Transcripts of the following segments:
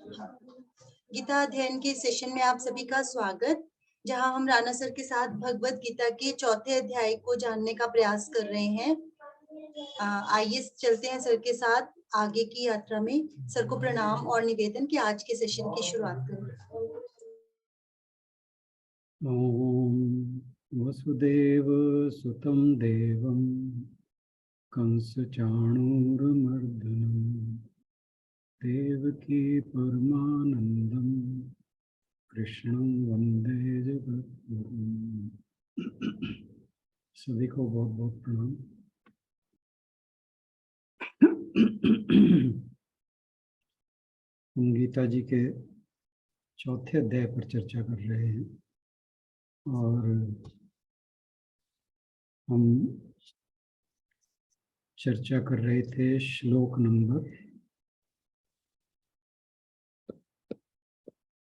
गीता अध्ययन के सेशन में आप सभी का स्वागत, जहां हम राणा सर के साथ भगवत गीता के चौथे अध्याय को जानने का प्रयास कर रहे हैं। आइए चलते हैं सर के साथ आगे की यात्रा में। सर को प्रणाम और निवेदन कि आज के सेशन की शुरुआत करें। ओम वसुदेव सुतं देवं कंसचाणूरमर्दनं देवकी परमानंदं कृष्णं वंदे जगद्गुरुं। सभी को बहुत बहुत प्रणाम। हम गीता जी के चौथे अध्याय पर चर्चा कर रहे हैं और हम चर्चा कर रहे थे श्लोक नंबर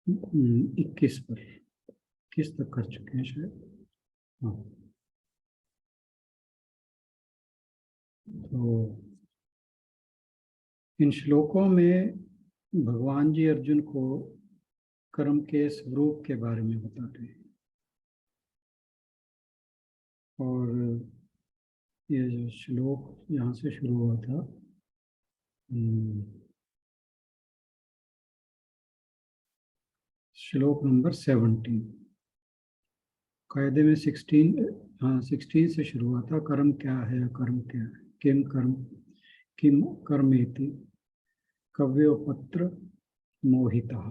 21 पर। किस तक कर चुके हैं शायद? हाँ, तो इन श्लोकों में भगवान जी अर्जुन को कर्म के स्वरूप के बारे में बताते हैं और ये जो श्लोक यहाँ से शुरू हुआ था, श्लोक नंबर 17, कायदे में 16 से शुरू हुआ था। कर्म क्या है, अकर्म क्या है, किम कर्मेति कव्योपत्र मोहिता।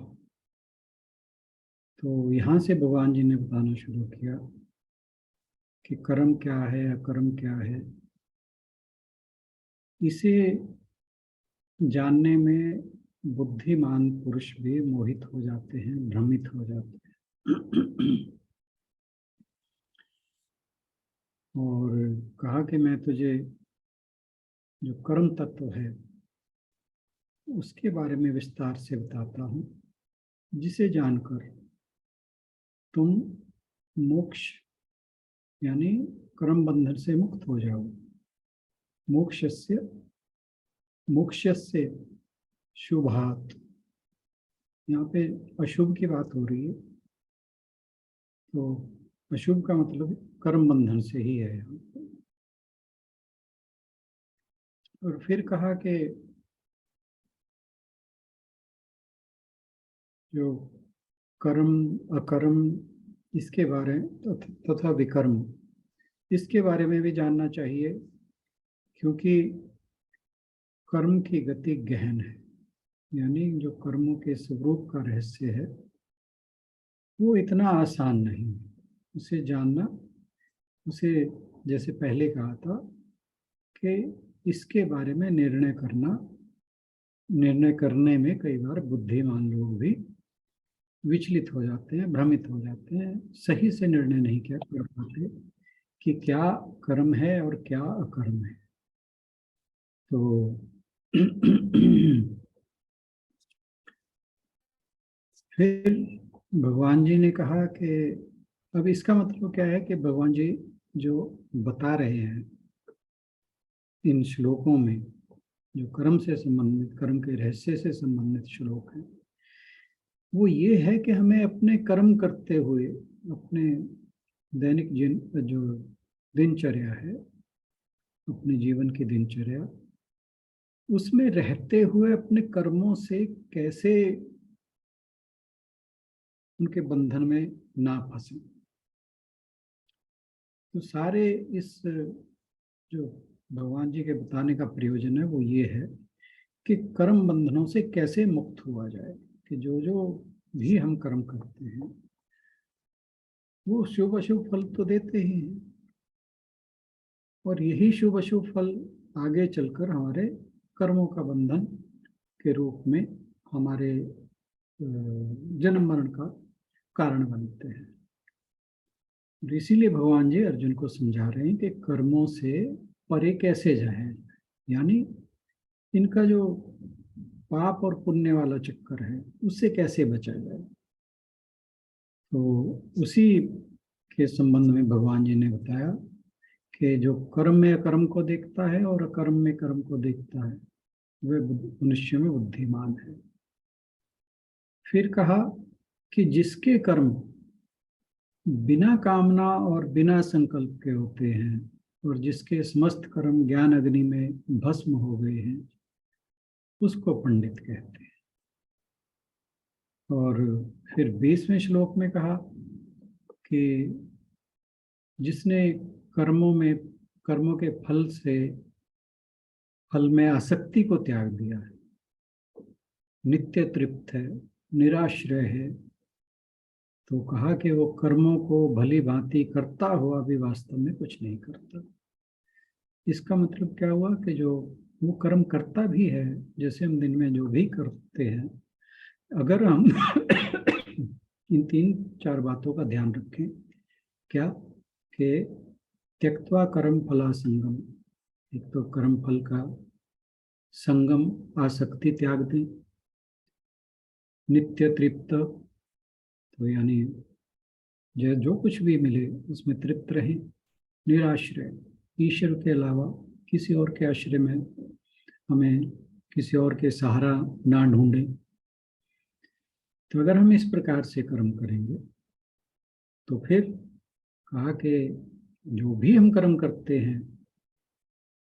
तो यहाँ से भगवान जी ने बताना शुरू किया कि कर्म क्या है, अकर्म क्या है। इसे जानने में बुद्धिमान पुरुष भी मोहित हो जाते हैं, भ्रमित हो जाते हैं। और कहा कि मैं तुझे जो कर्म तत्व है उसके बारे में विस्तार से बताता हूँ, जिसे जानकर तुम मोक्ष यानी कर्म बंधन से मुक्त हो जाओ। मोक्षस्य शुभात, यहाँ पे अशुभ की बात हो रही है, तो अशुभ का मतलब कर्म बंधन से ही है यहाँ। और फिर कहा कि जो कर्म अकर्म इसके बारे तथा विकर्म इसके बारे में भी जानना चाहिए, क्योंकि कर्म की गति गहन है। यानी जो कर्मों के स्वरूप का रहस्य है वो इतना आसान नहीं है। उसे जानना, उसे जैसे पहले कहा था कि इसके बारे में निर्णय करने में कई बार बुद्धिमान लोग भी विचलित हो जाते हैं, भ्रमित हो जाते हैं, सही से निर्णय नहीं कर पाते कि क्या कर्म है और क्या अकर्म है। तो फिर भगवान जी ने कहा कि अब इसका मतलब क्या है कि भगवान जी जो बता रहे हैं इन श्लोकों में, जो कर्म से संबंधित, कर्म के रहस्य से संबंधित श्लोक है, वो ये है कि हमें अपने कर्म करते हुए अपने दैनिक जो दिनचर्या है, अपने जीवन की दिनचर्या, उसमें रहते हुए अपने कर्मों से कैसे उनके बंधन में ना फंसे। तो सारे इस जो भगवान जी के बताने का प्रयोजन है वो ये है कि कर्म बंधनों से कैसे मुक्त हुआ जाए, कि जो जो भी हम कर्म करते हैं वो शुभ अशुभ फल तो देते ही हैं, और यही शुभ अशुभ फल आगे चलकर हमारे कर्मों का बंधन के रूप में हमारे जन्म मरण का कारण बनते हैं। इसीलिए भगवान जी अर्जुन को समझा रहे हैं कि कर्मों से परे कैसे जाए, यानी इनका जो पाप और पुण्य वाला चक्कर है उससे कैसे बचा जाए। तो उसी के संबंध में भगवान जी ने बताया कि जो कर्म में अकर्म को देखता है और अकर्म में कर्म को देखता है वह मनुष्य में बुद्धिमान है। फिर कहा कि जिसके कर्म बिना कामना और बिना संकल्प के होते हैं और जिसके समस्त कर्म ज्ञान अग्नि में भस्म हो गए हैं, उसको पंडित कहते हैं। और फिर 20वें श्लोक में कहा कि जिसने कर्मों के फल में आसक्ति को त्याग दिया है, नित्य तृप्त है, निराश्रय है, तो कहा कि वो कर्मों को भली भांति करता हुआ भी वास्तव में कुछ नहीं करता। इसका मतलब क्या हुआ कि जो वो कर्म करता भी है, जैसे हम दिन में जो भी करते हैं, अगर हम इन 3-4 बातों का ध्यान रखें, क्या कि त्यक्त्वा कर्म फला संगम, एक तो कर्म फल का संगम, आसक्ति त्याग दें, नित्य तृप्त, तो यानी जो कुछ भी मिले उसमें तृप्त रहें, निराश्रय, ईश्वर के अलावा किसी और के आश्रय में हमें किसी और के सहारा ना ढूंढें। तो अगर हम इस प्रकार से कर्म करेंगे तो फिर कहा कि जो भी हम कर्म करते हैं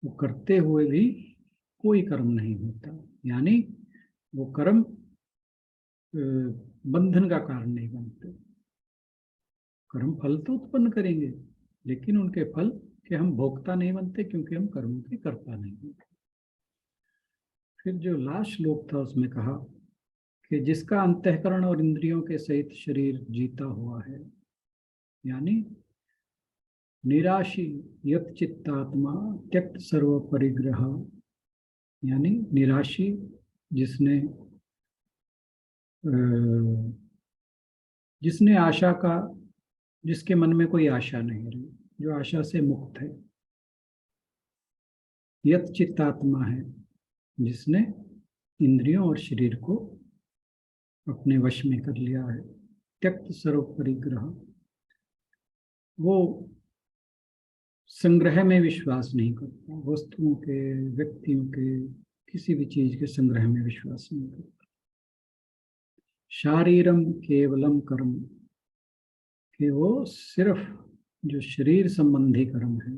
वो करते हुए भी कोई कर्म नहीं होता, यानी वो कर्म बंधन का कारण नहीं बनते। कर्म फल तो उत्पन्न करेंगे, लेकिन उनके फल के हम भोक्ता नहीं बनते, क्योंकि हम कर्मों के कर्ता नहीं बनते। फिर जो लास्ट श्लोक था उसमें कहा कि जिसका अंतःकरण और इंद्रियों के सहित शरीर जीता हुआ है, यानी निराशी यत चित्तात्मा त्यक्त सर्व परिग्रह, यानी निराशी जिसने आशा का, जिसके मन में कोई आशा नहीं रही, जो आशा से मुक्त है, यत चित्तात्मा है, जिसने इंद्रियों और शरीर को अपने वश में कर लिया है, त्यक्त सर्व परिग्रह, वो संग्रह में विश्वास नहीं करता, वस्तुओं के, व्यक्तियों के, किसी भी चीज के संग्रह में विश्वास नहीं करता। शारीरम केवलम कर्म, कि वो सिर्फ जो शरीर संबंधी कर्म है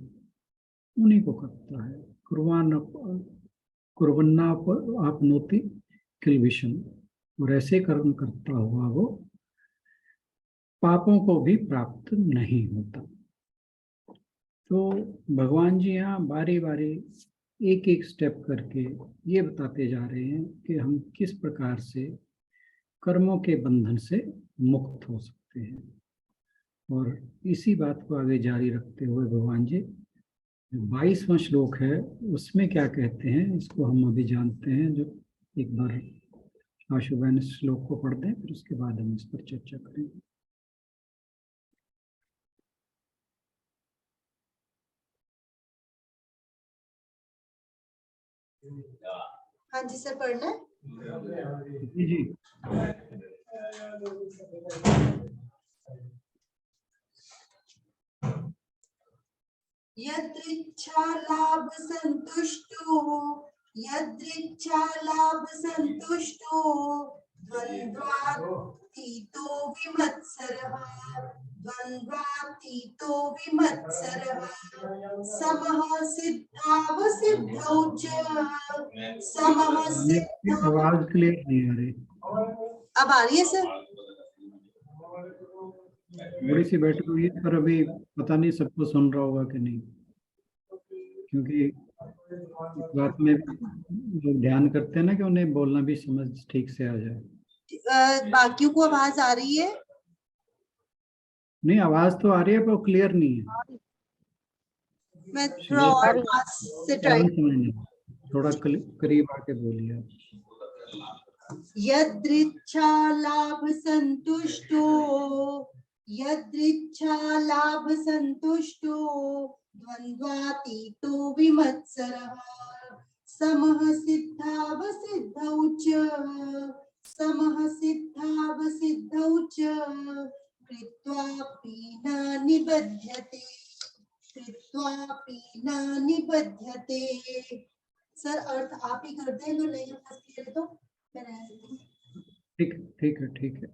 उन्हीं को करता है। कुर्वन्ना आपनोति किल विषम, और ऐसे कर्म करता हुआ वो पापों को भी प्राप्त नहीं होता। तो भगवान जी यहाँ बारी बारी एक एक स्टेप करके ये बताते जा रहे हैं कि हम किस प्रकार से कर्मों के बंधन से मुक्त हो सकते हैं। और इसी बात को आगे जारी रखते हुए भगवान जी 22वां श्लोक है, उसमें क्या कहते हैं इसको हम अभी जानते हैं। जो एक बार आशुबैन इस श्लोक को पढ़ दें, फिर उसके बाद हम इस पर चर्चा करेंगे। हाँ जी सर, पढ़ना है। जी जी। यदृच्छा लाभ संतुष्टो, यदृच्छा लाभ संतुष्टो, द्वन्द्वातीतो विमत्सरः, द्वन्द्वातीतो विमत्सरः, समः सिद्धावसिद्धौ च, समः सिद्धाव। आवाज क्लियर नहीं आ रही। अब आ रही है सर? थोड़ी सी बैठी हुई है, पर अभी पता नहीं सबको सुन रहा होगा कि नहीं, क्योंकि इस बात में लोग ध्यान करते हैं ना कि उन्हें बोलना भी समझ ठीक से आ जाए। बाकियों को आवाज आ रही है? नहीं, आवाज तो आ रही है पर क्लियर नहीं है। मैं थोड़ा और पास से ट्राई। थोड़ा करीब आके बोलिए। यदृच्छा लाभ संतुष्टो, यदृच्छा लाभ संतुष्टो, द्वन्द्वातीतो विमत्सरः, समः सिद्धावसिद्धौ च, समः सिद्धावसिद्धौ च, कृत्वापि न निबध्यते, कृत्वापि न निबध्यते। सर अर्थ आप ही कर दें, अगर नहीं क्लियर है तो। ठीक है, ठीक है।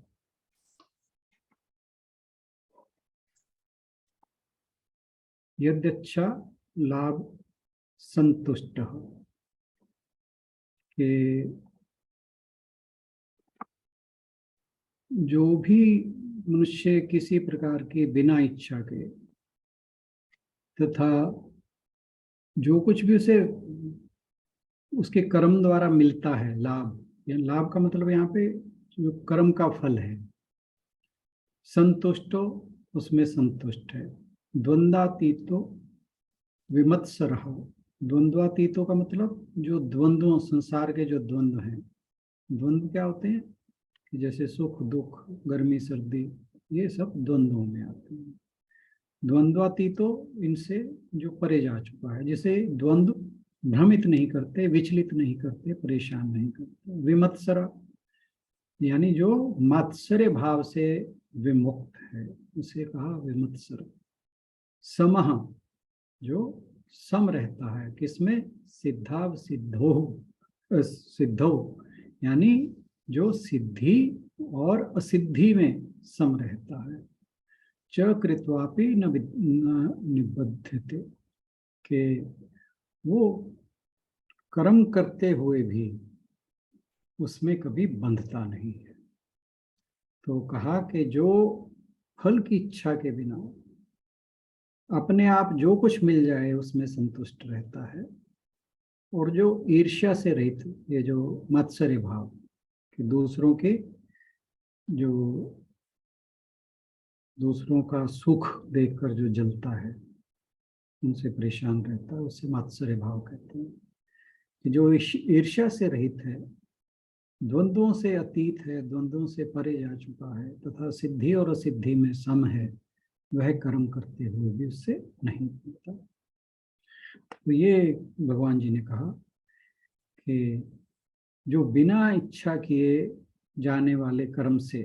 यद्यच्छा लाभ संतुष्ट कि जो भी मनुष्य किसी प्रकार की बिना इच्छा के तथा जो कुछ भी उसे उसके कर्म द्वारा मिलता है लाभ, या लाभ का मतलब यहाँ पे जो कर्म का फल है, संतुष्टो उसमें संतुष्ट है। द्वंद्वातीतो विमत्सरः, द्वंद्वातीतों का मतलब जो द्वंद्वों, संसार के जो द्वंद्व हैं, द्वंद्व क्या होते हैं कि जैसे सुख दुख, गर्मी सर्दी, ये सब द्वंद्वों में आते हैं। द्वंद्वातीतो इनसे जो परे जा चुका है, जिसे द्वंद्व भ्रमित नहीं करते, विचलित नहीं करते, परेशान नहीं करते। विमत्सर यानी जो मात्सर्य भाव से विमुक्त है, उसे कहा विमत्सर। समः जो सम रहता है, किसमें? सिद्धाव सिद्धो, सिद्धो यानी जो सिद्धि और असिद्धि में सम रहता है। च कृत्वापि न निबध्यते, के वो कर्म करते हुए भी उसमें कभी बंधता नहीं है। तो कहा कि जो फल की इच्छा के बिना अपने आप जो कुछ मिल जाए उसमें संतुष्ट रहता है, और जो ईर्ष्या से रहित, ये जो मत्सर्य भाव कि दूसरों का सुख देखकर जो जलता है, उनसे परेशान रहता है, उसे मत्सर्य भाव कहते हैं। कि जो ईर्ष्या से रहित है, द्वंद्वों से अतीत है, द्वंद्वों से परे जा चुका है, तथा सिद्धि और असिद्धि में सम है, वह कर्म करते हुए भी उससे नहीं होता। तो ये भगवान जी ने कहा कि जो बिना इच्छा किए जाने वाले कर्म से,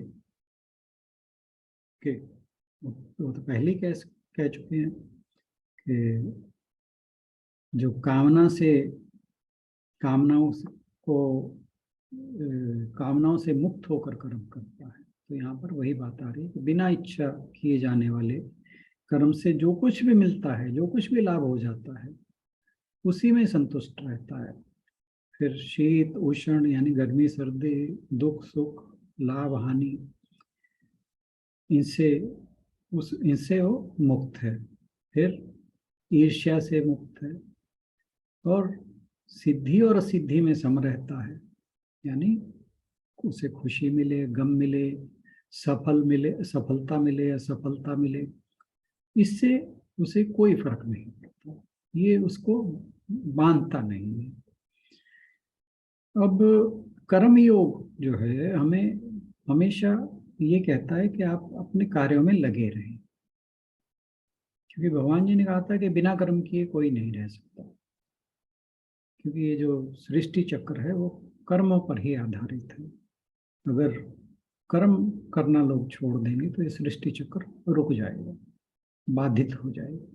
कि वो तो पहले कह चुके हैं कि जो कामनाओं से मुक्त होकर कर्म करता है, तो यहाँ पर वही बात आ रही है कि बिना इच्छा किए जाने वाले कर्म से जो कुछ भी मिलता है, जो कुछ भी लाभ हो जाता है, उसी में संतुष्ट रहता है। फिर शीत उष्ण यानी गर्मी सर्दी, दुख सुख, लाभ हानि, इनसे वो मुक्त है। फिर ईर्ष्या से मुक्त है, और सिद्धि और असिद्धि में सम रहता है, यानी उसे खुशी मिले, गम मिले, सफलता मिले, असफलता मिले, इससे उसे कोई फर्क नहीं पड़ता, ये उसको बांधता नहीं है। अब कर्म योग जो है हमें हमेशा ये कहता है कि आप अपने कार्यों में लगे रहें, क्योंकि भगवान जी ने कहा था कि बिना कर्म किए कोई नहीं रह सकता, क्योंकि ये जो सृष्टि चक्र है वो कर्मों पर ही आधारित है। अगर कर्म करना लोग छोड़ देंगे तो ये सृष्टि चक्र रुक जाएगा, बाधित हो जाएगा।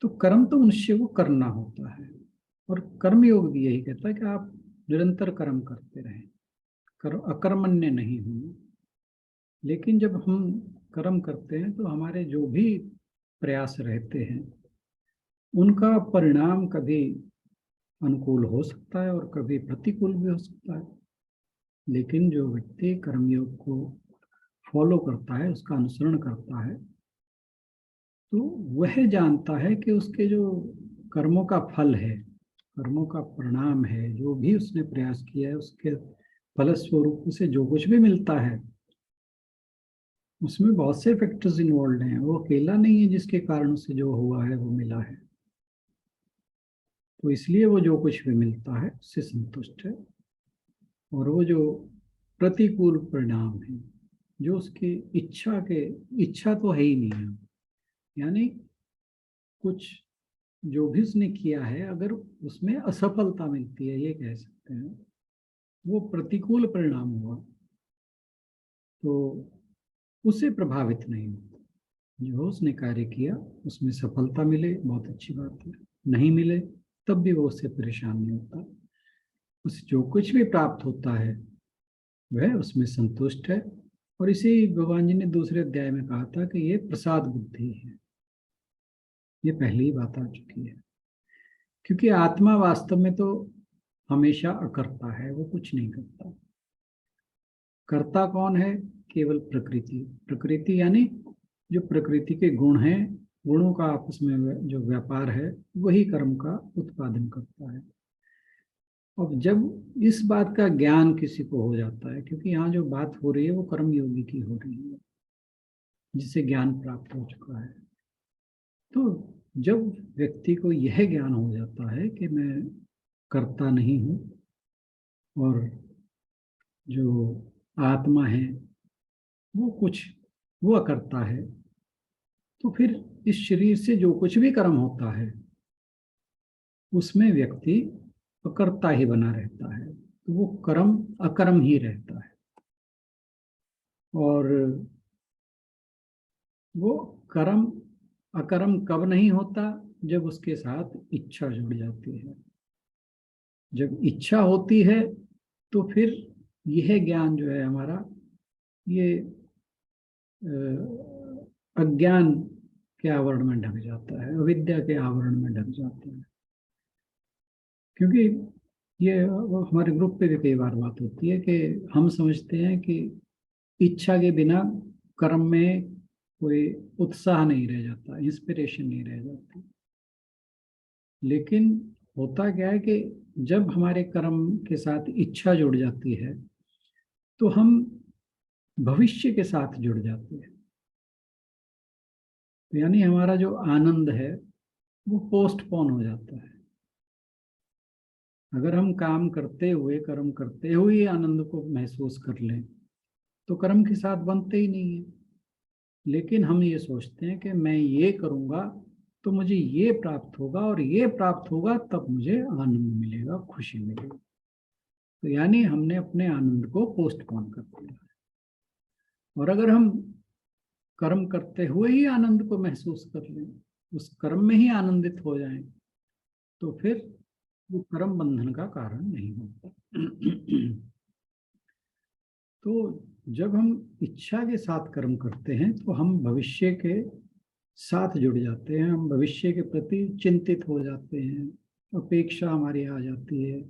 तो कर्म तो मनुष्य को करना होता है, और कर्म योग भी यही कहता है कि आप निरंतर कर्म करते रहें, अकर्मण्य नहीं हों। लेकिन जब हम कर्म करते हैं तो हमारे जो भी प्रयास रहते हैं उनका परिणाम कभी अनुकूल हो सकता है और कभी प्रतिकूल भी हो सकता है। लेकिन जो व्यक्ति कर्मयोग को फॉलो करता है, उसका अनुसरण करता है, तो वह जानता है कि उसके जो कर्मों का फल है, कर्मों का परिणाम है, जो भी उसने प्रयास किया है, उसके फलस्वरूप उसे जो कुछ भी मिलता है, उसमें बहुत से फैक्टर्स इन्वॉल्व हैं। वो अकेला नहीं है जिसके कारण उसे जो हुआ है वो मिला है। तो इसलिए वो जो कुछ भी मिलता है उससे संतुष्ट है, और वो जो प्रतिकूल परिणाम है, जो उसकी इच्छा तो है ही नहीं है, यानी कुछ जो भी उसने किया है, अगर उसमें असफलता मिलती है, ये कह सकते हैं, वो प्रतिकूल परिणाम हुआ, तो उससे प्रभावित नहीं होता। जो उसने कार्य किया उसमें सफलता मिले, बहुत अच्छी बात है, नहीं मिले तब भी वो उससे परेशान नहीं होता। उसे जो कुछ भी प्राप्त होता है, वह उसमें संतुष्ट है। और इसी भगवान जी ने दूसरे अध्याय में कहा था कि ये प्रसाद बुद्धि है। ये पहली ही बात आ चुकी है, क्योंकि आत्मा वास्तव में तो हमेशा अकर्ता है, वो कुछ नहीं करता। कर्ता कौन है? केवल प्रकृति। प्रकृति यानी जो प्रकृति के गुण हैं, गुणों का आपस में जो व्यापार है, वही कर्म का उत्पादन करता है। अब जब इस बात का ज्ञान किसी को हो जाता है, क्योंकि यहाँ जो बात हो रही है वो कर्म योगी की हो रही है, जिसे ज्ञान प्राप्त हो चुका है, तो जब व्यक्ति को यह ज्ञान हो जाता है कि मैं कर्ता नहीं हूँ और जो आत्मा है वो अकर्ता है, तो फिर इस शरीर से जो कुछ भी कर्म होता है उसमें व्यक्ति अकर्ता ही बना रहता है, तो वो कर्म अकर्म ही रहता है। और वो कर्म अकर्म कब नहीं होता? जब उसके साथ इच्छा जुड़ जाती है। जब इच्छा होती है तो फिर यह ज्ञान जो है हमारा, ये अज्ञान के आवरण में ढक जाता है, अविद्या के आवरण में ढक जाता है। क्योंकि ये हमारे ग्रुप पे भी कई बार बात होती है कि हम समझते हैं कि इच्छा के बिना कर्म में कोई उत्साह नहीं रह जाता, इंस्पिरेशन नहीं रह जाती। लेकिन होता क्या है कि जब हमारे कर्म के साथ इच्छा जुड़ जाती है तो हम भविष्य के साथ जुड़ जाते हैं। तो यानी हमारा जो आनंद है वो पोस्टपोन हो जाता है। अगर हम काम करते हुए, कर्म करते हुए आनंद को महसूस कर लें तो कर्म के साथ बनते ही नहीं है। लेकिन हम ये सोचते हैं कि मैं ये करूँगा तो मुझे ये प्राप्त होगा, और ये प्राप्त होगा तब मुझे आनंद मिलेगा, खुशी मिलेगी। तो यानी हमने अपने आनंद को पोस्टपोन कर दिया। और अगर हम कर्म करते हुए ही आनंद को महसूस कर लें, उस कर्म में ही आनंदित हो जाएं, तो फिर वो कर्म बंधन का कारण नहीं होता। तो जब हम इच्छा के साथ कर्म करते हैं तो हम भविष्य के साथ जुड़ जाते हैं, हम भविष्य के प्रति चिंतित हो जाते हैं, अपेक्षा हमारी आ जाती है।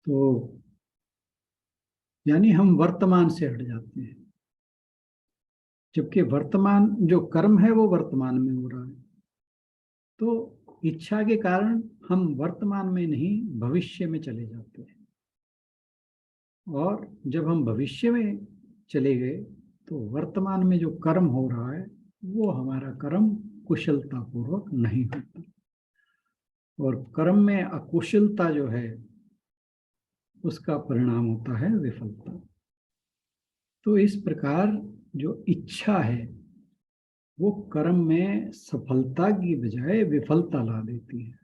तो यानी हम वर्तमान से हट जाते हैं, जबकि वर्तमान जो कर्म है वो वर्तमान में हो रहा है। तो इच्छा के कारण हम वर्तमान में नहीं भविष्य में चले जाते हैं, और जब हम भविष्य में चले गए तो वर्तमान में जो कर्म हो रहा है वो हमारा कर्म कुशलता पूर्वक नहीं होता, और कर्म में अकुशलता जो है उसका परिणाम होता है विफलता। तो इस प्रकार जो इच्छा है वो कर्म में सफलता की बजाय विफलता ला देती है।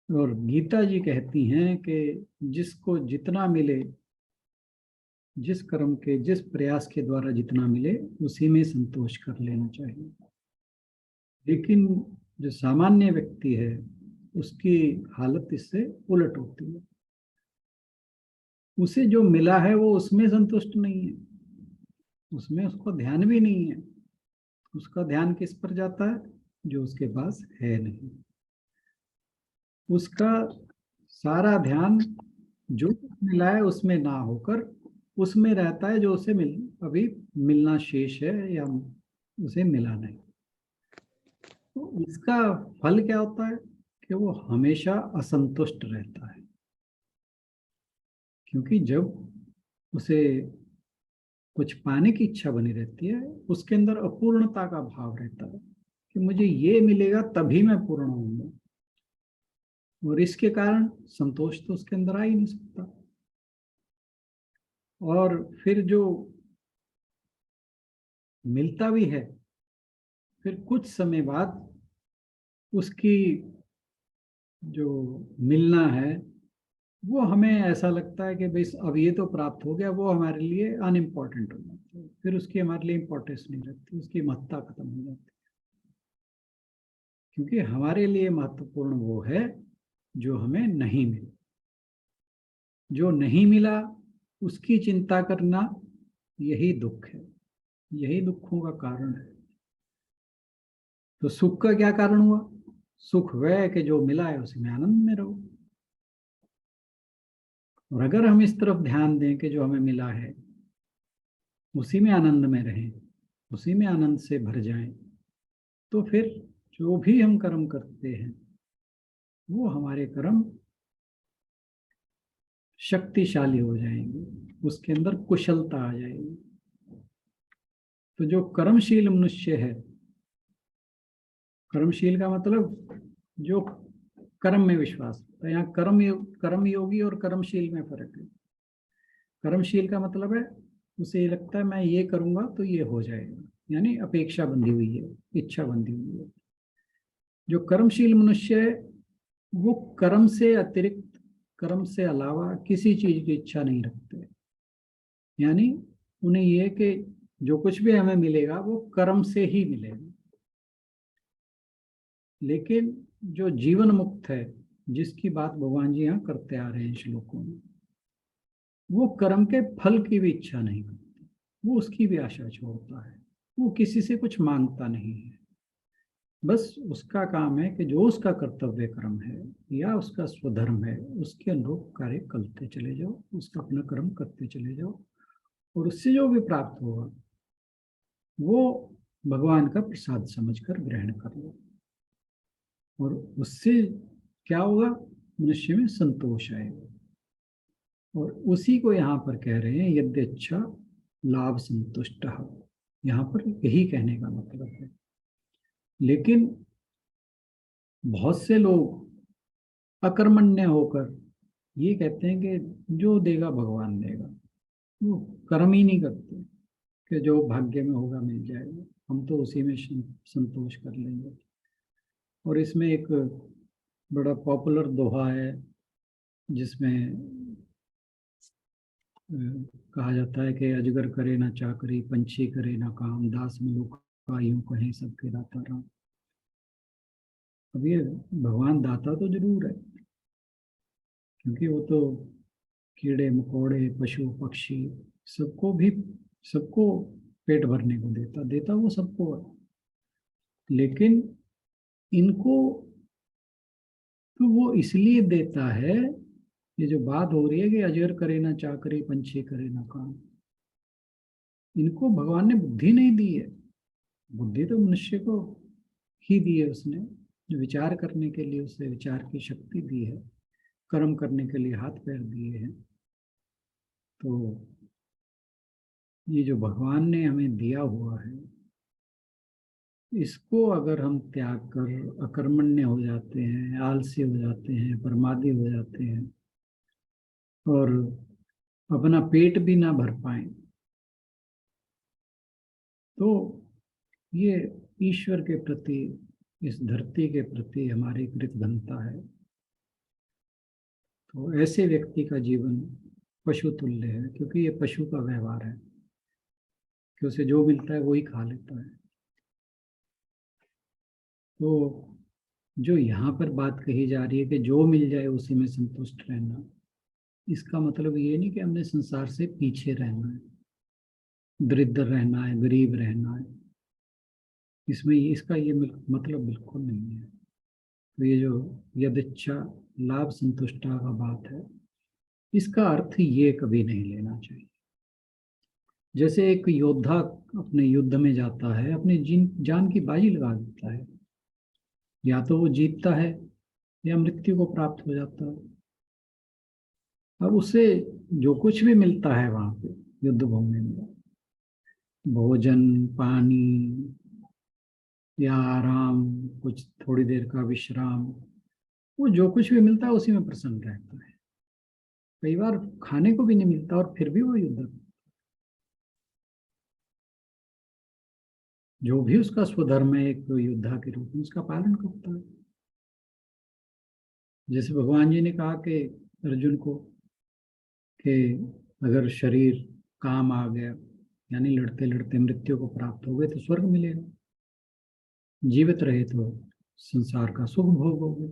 और गीता जी कहती हैं कि जिसको जितना मिले, जिस कर्म के जिस प्रयास के द्वारा जितना मिले उसी में संतोष कर लेना चाहिए। लेकिन जो सामान्य व्यक्ति है उसकी हालत इससे उलट होती है। उसे जो मिला है वो उसमें संतुष्ट नहीं है, उसमें उसको ध्यान भी नहीं है। उसका ध्यान किस पर जाता है? जो उसके पास है नहीं। उसका सारा ध्यान जो मिला है उसमें ना होकर उसमें रहता है जो उसे अभी मिलना शेष है या उसे मिला नहीं। तो इसका फल क्या होता है कि वो हमेशा असंतुष्ट रहता है, क्योंकि जब उसे कुछ पाने की इच्छा बनी रहती है उसके अंदर अपूर्णता का भाव रहता है कि मुझे ये मिलेगा तभी मैं पूर्ण होऊंगा, और इसके कारण संतोष तो उसके अंदर आ ही नहीं सकता। और फिर जो मिलता भी है फिर कुछ समय बाद उसकी जो मिलना है वो हमें ऐसा लगता है कि भाई अब ये तो प्राप्त हो गया, वो हमारे लिए अनइम्पॉर्टेंट हो जाता है, फिर उसकी हमारे लिए इम्पोर्टेंस नहीं रहती, उसकी महत्ता खत्म हो जाती है। क्योंकि हमारे लिए महत्वपूर्ण वो है जो हमें नहीं मिला। जो नहीं मिला उसकी चिंता करना, यही दुख है, यही दुखों का कारण है। तो सुख का क्या कारण हुआ? सुख वह है कि जो मिला है उसी में आनंद में रहो। और अगर हम इस तरफ ध्यान दें कि जो हमें मिला है उसी में आनंद में रहें, उसी में आनंद से भर जाएं, तो फिर जो भी हम कर्म करते हैं वो हमारे कर्म शक्तिशाली हो जाएंगे, उसके अंदर कुशलता आ जाएगी। तो जो कर्मशील मनुष्य है, कर्मशील का मतलब जो कर्म में विश्वास रखता है। यहाँ कर्म योगी और कर्मशील में फर्क है। कर्मशील का मतलब है उसे ये लगता है मैं ये करूंगा तो ये हो जाएगा, यानी अपेक्षा बंधी हुई है, इच्छा बंधी हुई है। जो कर्मशील मनुष्य है वो कर्म से अतिरिक्त, कर्म से अलावा किसी चीज की इच्छा नहीं रखते। यानी उन्हें ये कि जो कुछ भी हमें मिलेगा वो कर्म से ही मिलेगा। लेकिन जो जीवन मुक्त है, जिसकी बात भगवान जी यहाँ करते आ रहे हैं श्लोकों में, वो कर्म के फल की भी इच्छा नहीं करता, वो उसकी भी आशा छोड़ता है, वो किसी से कुछ मांगता नहीं है। बस उसका काम है कि जो उसका कर्तव्य कर्म है या उसका स्वधर्म है उसके अनुरूप कार्य करते चले जाओ, उसका अपना कर्म करते चले जाओ, और उससे जो भी प्राप्त होगा वो भगवान का प्रसाद समझकर ग्रहण कर लो। और उससे क्या होगा? मनुष्य में संतोष आएगा। और उसी को यहाँ पर कह रहे हैं यद्यच्छा लाभ संतुष्ट। यहाँ पर यही कहने का मतलब है। लेकिन बहुत से लोग अकर्मण्य होकर ये कहते हैं कि जो देगा भगवान देगा, वो कर्म ही नहीं करते कि जो भाग्य में होगा मिल जाएगा, हम तो उसी में संतोष कर लेंगे। और इसमें एक बड़ा पॉपुलर दोहा है जिसमें कहा जाता है कि अजगर करे ना चाकरी, पंछी करे ना काम, दास मलुक यूं कहें सबके दाता राम। अब ये भगवान दाता तो जरूर है, क्योंकि वो तो कीड़े मकोड़े पशु पक्षी सबको पेट भरने को देता वो सबको है। लेकिन इनको तो वो इसलिए देता है, ये जो बात हो रही है कि अजगर करे ना चाकरी, पंछी करे ना काम, इनको भगवान ने बुद्धि नहीं दी है। बुद्धि तो मनुष्य को ही दी है उसने, जो विचार करने के लिए उसे विचार की शक्ति दी है, कर्म करने के लिए हाथ पैर दिए हैं। तो ये जो भगवान ने हमें दिया हुआ है, इसको अगर हम त्याग कर अकर्मण्य हो जाते हैं, आलसी हो जाते हैं, प्रमादी हो जाते हैं और अपना पेट भी ना भर पाए, तो ये ईश्वर के प्रति, इस धरती के प्रति हमारी कृतघ्नता है। तो ऐसे व्यक्ति का जीवन पशु तुल्य है, क्योंकि ये पशु का व्यवहार है कि उसे जो मिलता है वो ही खा लेता है। तो जो यहाँ पर बात कही जा रही है कि जो मिल जाए उसी में संतुष्ट रहना, इसका मतलब ये नहीं कि हमने संसार से पीछे रहना है, दरिद्र रहना है, गरीब रहना है। इसमें इसका ये मतलब बिल्कुल नहीं है। तो ये जो यदिच्छा लाभ संतुष्टा का बात है, इसका अर्थ ये कभी नहीं लेना चाहिए। जैसे एक योद्धा अपने युद्ध में जाता है, अपनी जान की बाजी लगा देता है, या तो वो जीतता है या मृत्यु को प्राप्त हो जाता है। अब उसे जो कुछ भी मिलता है वहां पे युद्ध भूमि में, भोजन पानी या आराम, कुछ थोड़ी देर का विश्राम, वो जो कुछ भी मिलता है उसी में प्रसन्न रहता है। कई बार खाने को भी नहीं मिलता और फिर भी वो युद्ध, जो भी उसका स्वधर्म है एक योद्धा के रूप में, उसका पालन करता है। जैसे भगवान जी ने कहा कि अर्जुन को कि अगर शरीर काम आ गया, यानी लड़ते लड़ते मृत्यु को प्राप्त हो गए तो स्वर्ग मिलेगा, जीवित रहे तो संसार का सुख भोगोगे।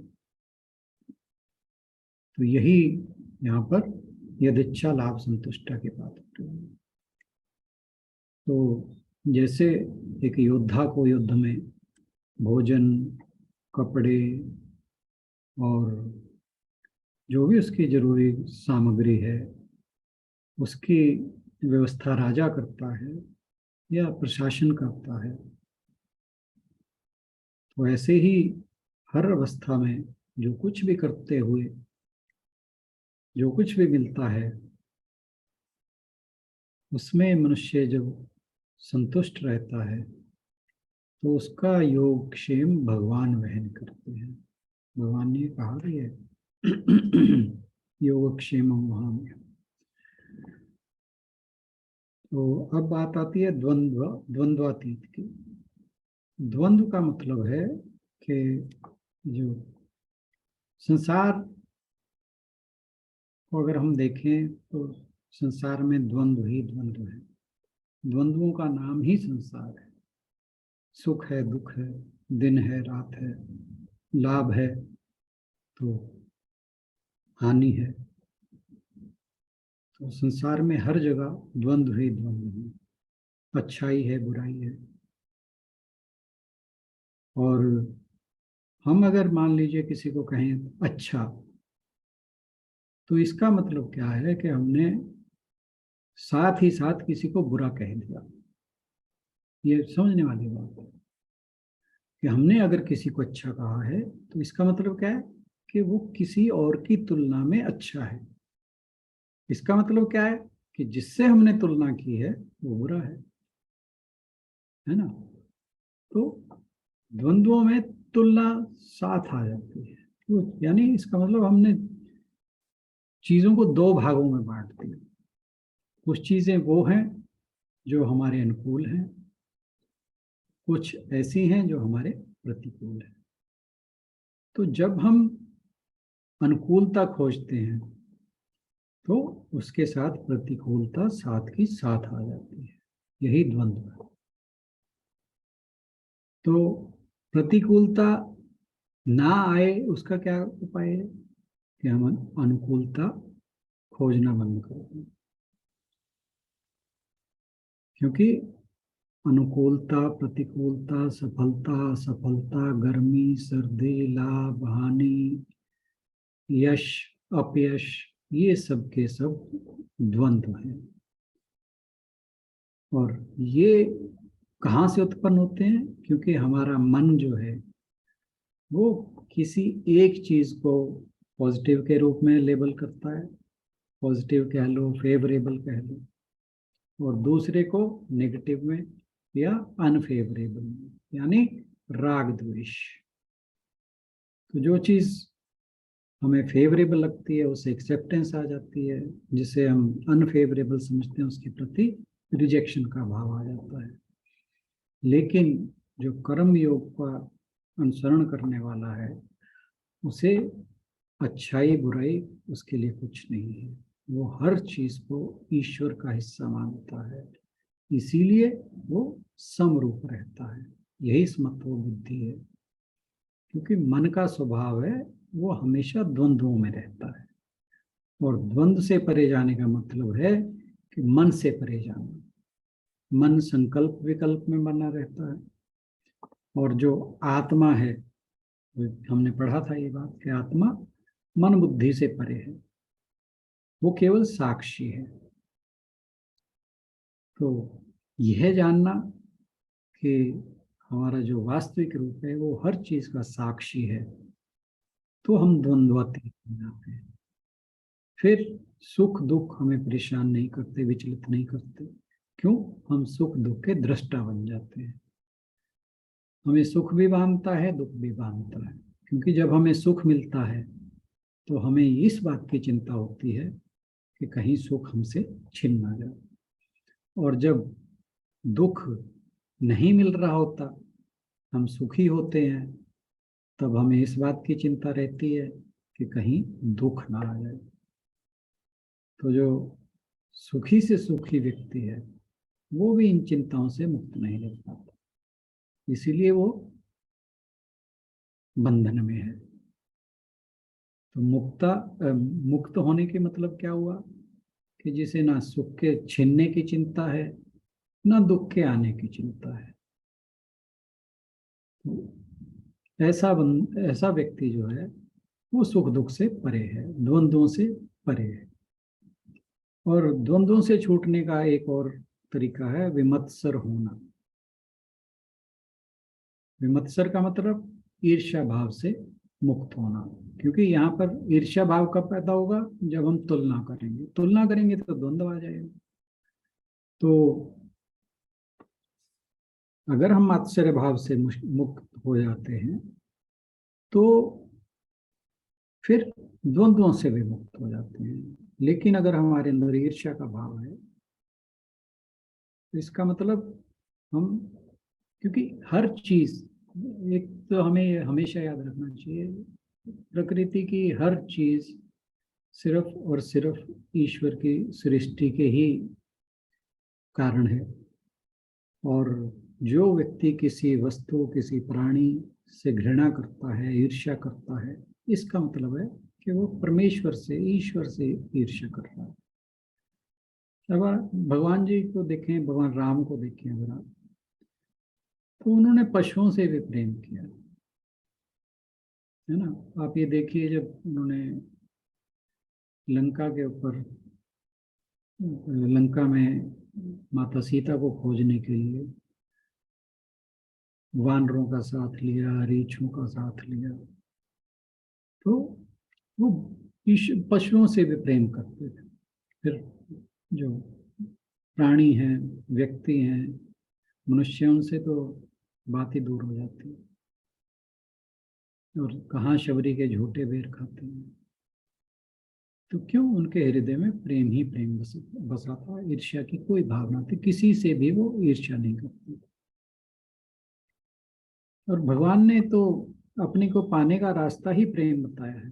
तो यही यहाँ पर यदिच्छा लाभ संतुष्टा के पात्र। तो जैसे एक योद्धा को युद्ध में भोजन, कपड़े और जो भी उसकी जरूरी सामग्री है उसकी व्यवस्था राजा करता है या प्रशासन करता है, तो ऐसे ही हर अवस्था में जो कुछ भी करते हुए जो कुछ भी मिलता है उसमें मनुष्य जब संतुष्ट रहता है तो उसका योग क्षेम भगवान वहन करते हैं। भगवान ने कहा भी है योग क्षेम वहां। तो अब बात आती है द्वंद्वातीत की। द्वंद्व का मतलब है कि जो संसार को अगर हम देखें तो संसार में द्वंद्व ही द्वंद्व है। द्वंद्वों का नाम ही संसार है। सुख है, दुख है, दिन है, रात है, लाभ है तो हानि है। तो संसार में हर जगह द्वंद्व ही द्वंद्व है, अच्छाई है, बुराई है। और हम अगर मान लीजिए किसी को कहें अच्छा, तो इसका मतलब क्या है कि हमने साथ ही साथ किसी को बुरा कह दिया। ये समझने वाली बात है कि हमने अगर किसी को अच्छा कहा है तो इसका मतलब क्या है कि वो किसी और की तुलना में अच्छा है। इसका मतलब क्या है कि जिससे हमने तुलना की है वो बुरा है ना। तो द्वंद्वों में तुलना साथ आ जाती है। तो यानी इसका मतलब हमने चीजों को दो भागों में बांट दिया। कुछ चीजें वो हैं जो हमारे अनुकूल हैं, कुछ ऐसी हैं जो हमारे प्रतिकूल हैं। तो जब हम अनुकूलता खोजते हैं तो उसके साथ प्रतिकूलता साथ की साथ आ जाती है। यही द्वंद्व है। तो प्रतिकूलता ना आए उसका क्या उपाय है कि हम अनुकूलता खोजना बंद कर दें। क्योंकि अनुकूलता, प्रतिकूलता, सफलता, असफलता, गर्मी, सर्दी, लाभ, हानि, यश, अपयश, ये सब के सब द्वंद्व हैं। और ये कहाँ से उत्पन्न होते हैं? क्योंकि हमारा मन जो है वो किसी एक चीज को पॉजिटिव के रूप में लेबल करता है, पॉजिटिव कह लो, फेवरेबल कह लो, और दूसरे को नेगेटिव में या अनफेवरेबल में, यानी राग द्वेष। तो जो चीज हमें फेवरेबल लगती है उससे एक्सेप्टेंस आ जाती है, जिसे हम अनफेवरेबल समझते हैं उसके प्रति रिजेक्शन का भाव आ जाता है। लेकिन जो कर्म योग का अनुसरण करने वाला है उसे अच्छाई बुराई उसके लिए कुछ नहीं है। वो हर चीज को ईश्वर का हिस्सा मानता है, इसीलिए वो समरूप रहता है। यही समत्व बुद्धि है। क्योंकि मन का स्वभाव है वो हमेशा द्वंद्वों में रहता है, और द्वंद्व से परे जाने का मतलब है कि मन से परे जाना। मन संकल्प विकल्प में बना रहता है, और जो आत्मा है, हमने पढ़ा था ये बात कि आत्मा मन बुद्धि से परे है, वो केवल साक्षी है। तो यह जानना कि हमारा जो वास्तविक रूप है वो हर चीज का साक्षी है, तो हम द्वंद्वातीत हो जाते हैं। फिर सुख दुख हमें परेशान नहीं करते, विचलित नहीं करते। क्यों? हम सुख दुख के दृष्टा बन जाते हैं। हमें सुख भी बांधता है, दुख भी बांधता है। क्योंकि जब हमें सुख मिलता है तो हमें इस बात की चिंता होती है कि कहीं सुख हमसे छिन ना जाए, और जब दुख नहीं मिल रहा होता, हम सुखी होते हैं, तब हमें इस बात की चिंता रहती है कि कहीं दुख ना आ जाए। तो जो सुखी से सुखी व्यक्ति है वो भी इन चिंताओं से मुक्त नहीं रह पाता, इसीलिए वो बंधन में है। तो मुक्त होने के मतलब क्या हुआ कि जिसे ना सुख के छीनने की चिंता है, ना दुख के आने की चिंता है। तो ऐसा व्यक्ति जो है वो सुख दुख से परे है, द्वंद्वों से परे है। और द्वंद्वों से छूटने का एक और तरीका है विमत्सर होना। विमत्सर का मतलब ईर्ष्या भाव से मुक्त होना, क्योंकि यहाँ पर ईर्ष्या भाव कब पैदा होगा? जब हम तुलना करेंगे। तुलना करेंगे तो द्वंद्व आ जाएगा। तो अगर हम आश्चर्य भाव से मुक्त हो जाते हैं तो फिर द्वंद्वों से भी मुक्त हो जाते हैं। लेकिन अगर हमारे अंदर ईर्ष्या का भाव है तो इसका मतलब हम, क्योंकि हर चीज, एक तो हमें हमेशा याद रखना चाहिए, प्रकृति की हर चीज सिर्फ और सिर्फ ईश्वर की सृष्टि के ही कारण है। और जो व्यक्ति किसी वस्तु, किसी प्राणी से घृणा करता है, ईर्ष्या करता है, इसका मतलब है कि वो परमेश्वर से, ईश्वर से ईर्ष्या कर रहा है। अब भगवान जी को देखें, भगवान राम को देखें अगर आप, तो उन्होंने पशुओं से भी प्रेम किया, है ना। आप ये देखिए, जब उन्होंने लंका के ऊपर, लंका में माता सीता को खोजने के लिए वानरों का साथ लिया, रीछों का साथ लिया, तो वो पशुओं से भी प्रेम करते थे। फिर जो प्राणी हैं, व्यक्ति हैं, मनुष्य, उनसे तो बात ही दूर हो जाती है। और कहाँ शबरी के झूठे बेर खाते हैं। तो क्यों? उनके हृदय में प्रेम ही प्रेम बसा था, ईर्ष्या की कोई भावना थी, किसी से भी वो ईर्ष्या नहीं करते। और भगवान ने तो अपने को पाने का रास्ता ही प्रेम बताया है।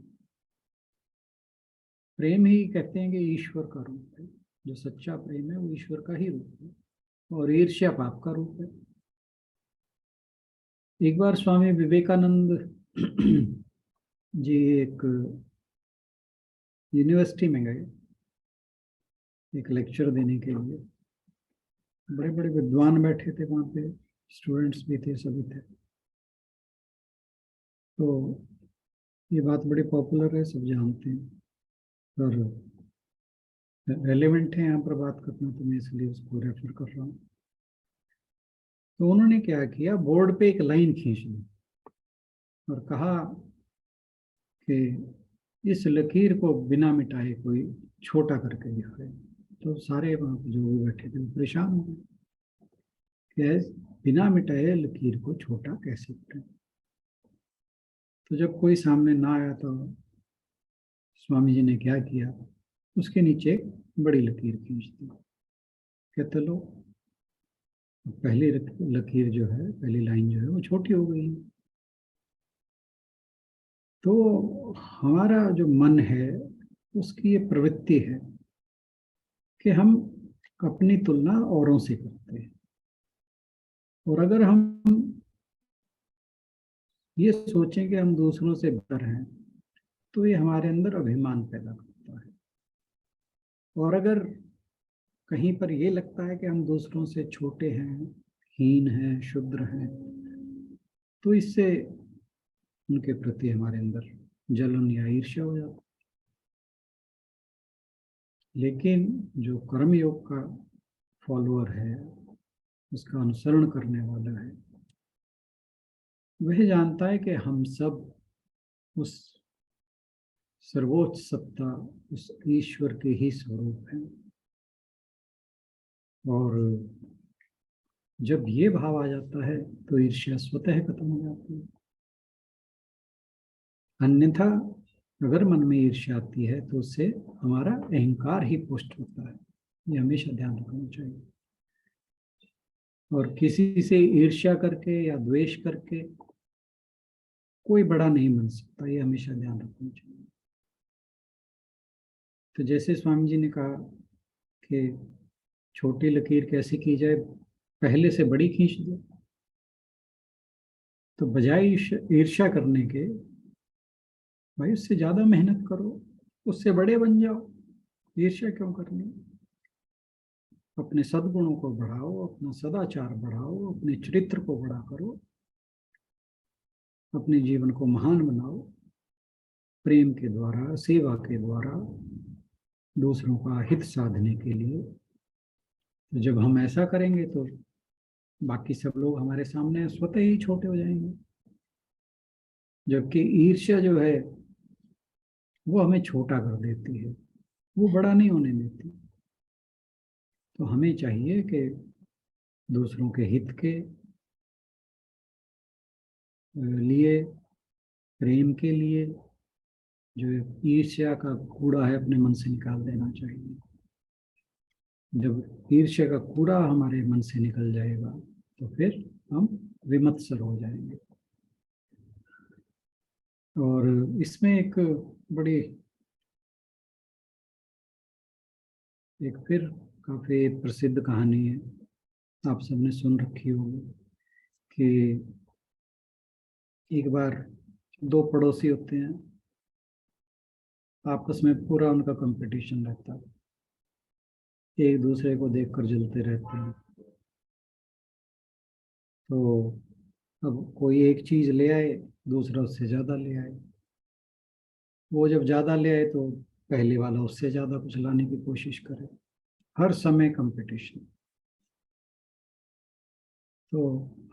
प्रेम ही कहते हैं कि ईश्वर का रूप है। जो सच्चा प्रेम है वो ईश्वर का ही रूप है, और ईर्ष्या पाप का रूप है। एक बार स्वामी विवेकानंद जी एक यूनिवर्सिटी में गए एक लेक्चर देने के लिए। बड़े बड़े विद्वान बैठे थे वहाँ पे, स्टूडेंट्स भी थे, सभी थे। तो ये बात बड़ी पॉपुलर है, सब जानते हैं, और रेलेवेंट है यहाँ पर बात करना, तो मैं इसलिए उसको रेफर कर रहा हूँ। तो उन्होंने क्या किया, बोर्ड पे एक लाइन खींच ली और कहा कि इस लकीर को बिना मिटाए कोई छोटा करके दिखाए। तो सारे वहाँ पे जो भी बैठे थे परेशान हो गए कि बिना मिटाए लकीर को छोटा कैसे करें। तो जब कोई सामने ना आया तो स्वामी जी ने क्या किया, उसके नीचे बड़ी लकीर खींच दी। कहते लो, पहली लकीर जो है, पहली लाइन जो है वो छोटी हो गई। तो हमारा जो मन है उसकी ये प्रवृत्ति है कि हम अपनी तुलना औरों से करते हैं। और अगर हम ये सोचें कि हम दूसरों से बेहतर हैं तो ये हमारे अंदर अभिमान पैदा करता है। और अगर कहीं पर ये लगता है कि हम दूसरों से छोटे हैं, हीन हैं, शुद्र हैं, तो इससे उनके प्रति हमारे अंदर जलन या ईर्ष्या हो जाती है। लेकिन जो कर्म योग का फॉलोअर है, उसका अनुसरण करने वाला है, वह जानता है कि हम सब उस सर्वोच्च सत्ता, उस ईश्वर के ही स्वरूप हैं। और जब ये भाव आ जाता है तो ईर्ष्या स्वतः खत्म हो जाती है। अन्यथा अगर मन में ईर्ष्या आती है तो उससे हमारा अहंकार ही पुष्ट होता है। ये हमेशा ध्यान रखना चाहिए। और किसी से ईर्ष्या करके या द्वेष करके कोई बड़ा नहीं बन सकता, ये हमेशा ध्यान रखना चाहिए। तो जैसे स्वामी जी ने कहा कि छोटी लकीर कैसे की जाए, पहले से बड़ी खींच दो। तो बजाय ईर्ष्या करने के, भाई उससे ज्यादा मेहनत करो, उससे बड़े बन जाओ। ईर्ष्या क्यों करनी? अपने सद्गुणों को बढ़ाओ, अपना सदाचार बढ़ाओ, अपने चरित्र को बड़ा करो, अपने जीवन को महान बनाओ, प्रेम के द्वारा, सेवा के द्वारा, दूसरों का हित साधने के लिए। तो जब हम ऐसा करेंगे तो बाकी सब लोग हमारे सामने स्वतः ही छोटे हो जाएंगे। जबकि ईर्ष्या जो है वो हमें छोटा कर देती है, वो बड़ा नहीं होने देती। तो हमें चाहिए कि दूसरों के हित के लिए, प्रेम के लिए, जो ईर्ष्या का कूड़ा है अपने मन से निकाल देना चाहिए। जब ईर्ष्या का कूड़ा हमारे मन से निकल जाएगा तो फिर हम विमत्सर हो जाएंगे। और इसमें बड़ी एक फिर काफी प्रसिद्ध कहानी है, आप सबने सुन रखी होगी, कि एक बार दो पड़ोसी होते हैं, आपस में पूरा उनका कंपटीशन रहता है, एक दूसरे को देखकर जलते रहते हैं। तो अब कोई एक चीज ले आए, दूसरा उससे ज्यादा ले आए। वो जब ज्यादा ले आए तो पहले वाला उससे ज्यादा कुछ लाने की कोशिश करे। हर समय कंपटीशन। तो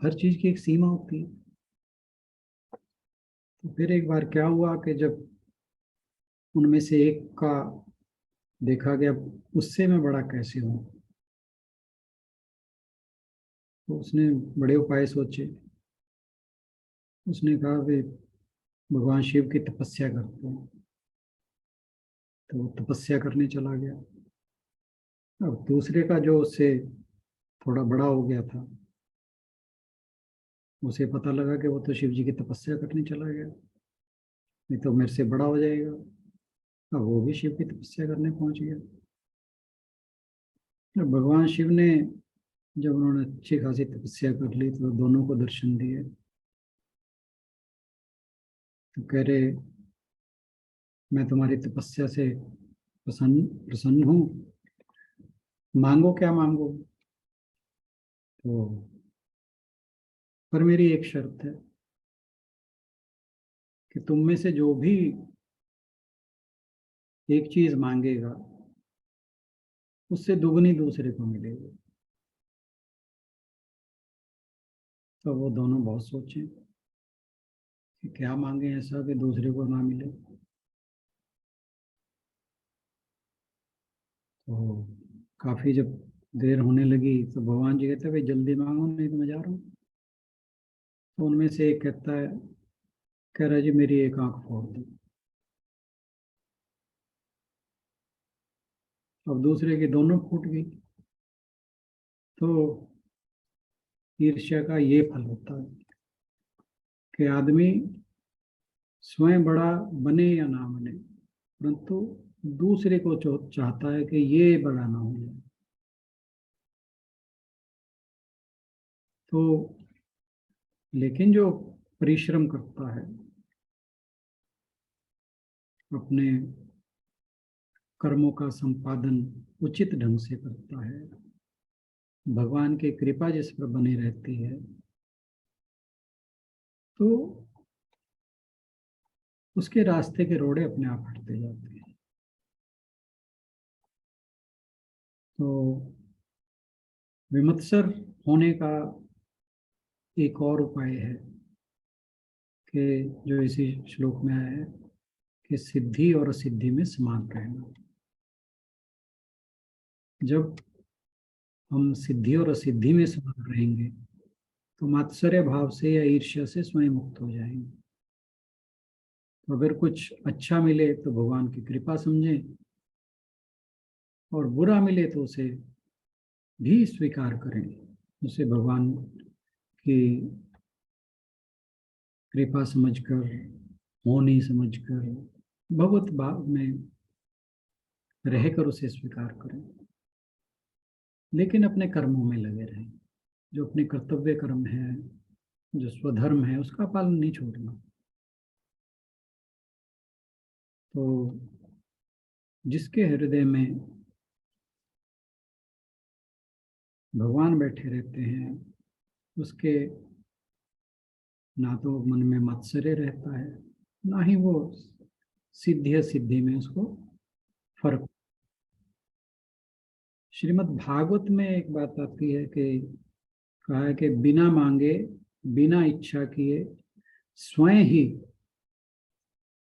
हर चीज की एक सीमा होती है। तो फिर एक बार क्या हुआ कि जब उनमें से एक का देखा गया उससे मैं बड़ा कैसे हूं, तो उसने बड़े उपाय सोचे। उसने कहा वे भगवान शिव की तपस्या करते हैं, तो वो तपस्या करने चला गया। अब दूसरे का जो उससे थोड़ा बड़ा हो गया था, उसे पता लगा कि वो तो शिव जी की तपस्या करने चला गया, नहीं तो मेरे से बड़ा हो जाएगा। अब वो भी शिव की तपस्या करने पहुंच गया। अब भगवान शिव ने, जब उन्होंने अच्छी खासी तपस्या कर ली तो दोनों को दर्शन दिए। तो कह रहे, मैं तुम्हारी तपस्या से प्रसन्न प्रसन्न हूँ, मांगो क्या मांगो। तो पर मेरी एक शर्त है कि तुम में से जो भी एक चीज मांगेगा उससे दुगनी दूसरे को मिलेगी। तो वो दोनों बहुत सोचे कि क्या मांगे ऐसा कि दूसरे को ना मिले। तो काफी जब देर होने लगी तो भगवान जी कहते भाई जल्दी मांगो नहीं तो मैं जा रहा हूँ। तो उनमें से एक कहता है, कह रहा जी मेरी एक आंख फोड़ दो। अब दूसरे की दोनों फूट गई। तो ईर्ष्या का ये फल होता है कि आदमी स्वयं बड़ा बने या ना बने, परंतु दूसरे को चाहता है कि ये बड़ा ना हो जाए। तो लेकिन जो परिश्रम करता है, अपने कर्मों का संपादन उचित ढंग से करता है, भगवान की कृपा जिस पर बनी रहती है, तो उसके रास्ते के रोड़े अपने आप हटते जाते हैं। तो विमत्सर होने का एक और उपाय है कि जो इसी श्लोक में आया है कि सिद्धि और असिद्धि में समान रहना। जब हम सिद्धि और असिद्धि में समान रहेंगे तो मात्सर्य भाव से या ईर्ष्या से स्वयं मुक्त हो जाएंगे। तो अगर कुछ अच्छा मिले तो भगवान की कृपा समझें, और बुरा मिले तो उसे भी स्वीकार करें, उसे भगवान की कृपा समझकर, होनी समझकर, भगवत भाव में रहकर उसे स्वीकार करें। लेकिन अपने कर्मों में लगे रहें। जो अपने कर्तव्य कर्म है, जो स्वधर्म है, उसका पालन नहीं छोड़ना। तो जिसके हृदय में भगवान बैठे रहते हैं, उसके ना तो मन में मत्सर्य रहता है, ना ही वो सिद्धि सिद्धि में उसको फर्क। श्रीमद् भागवत में एक बात आती है कि कहा है कि बिना मांगे, बिना इच्छा किए, स्वयं ही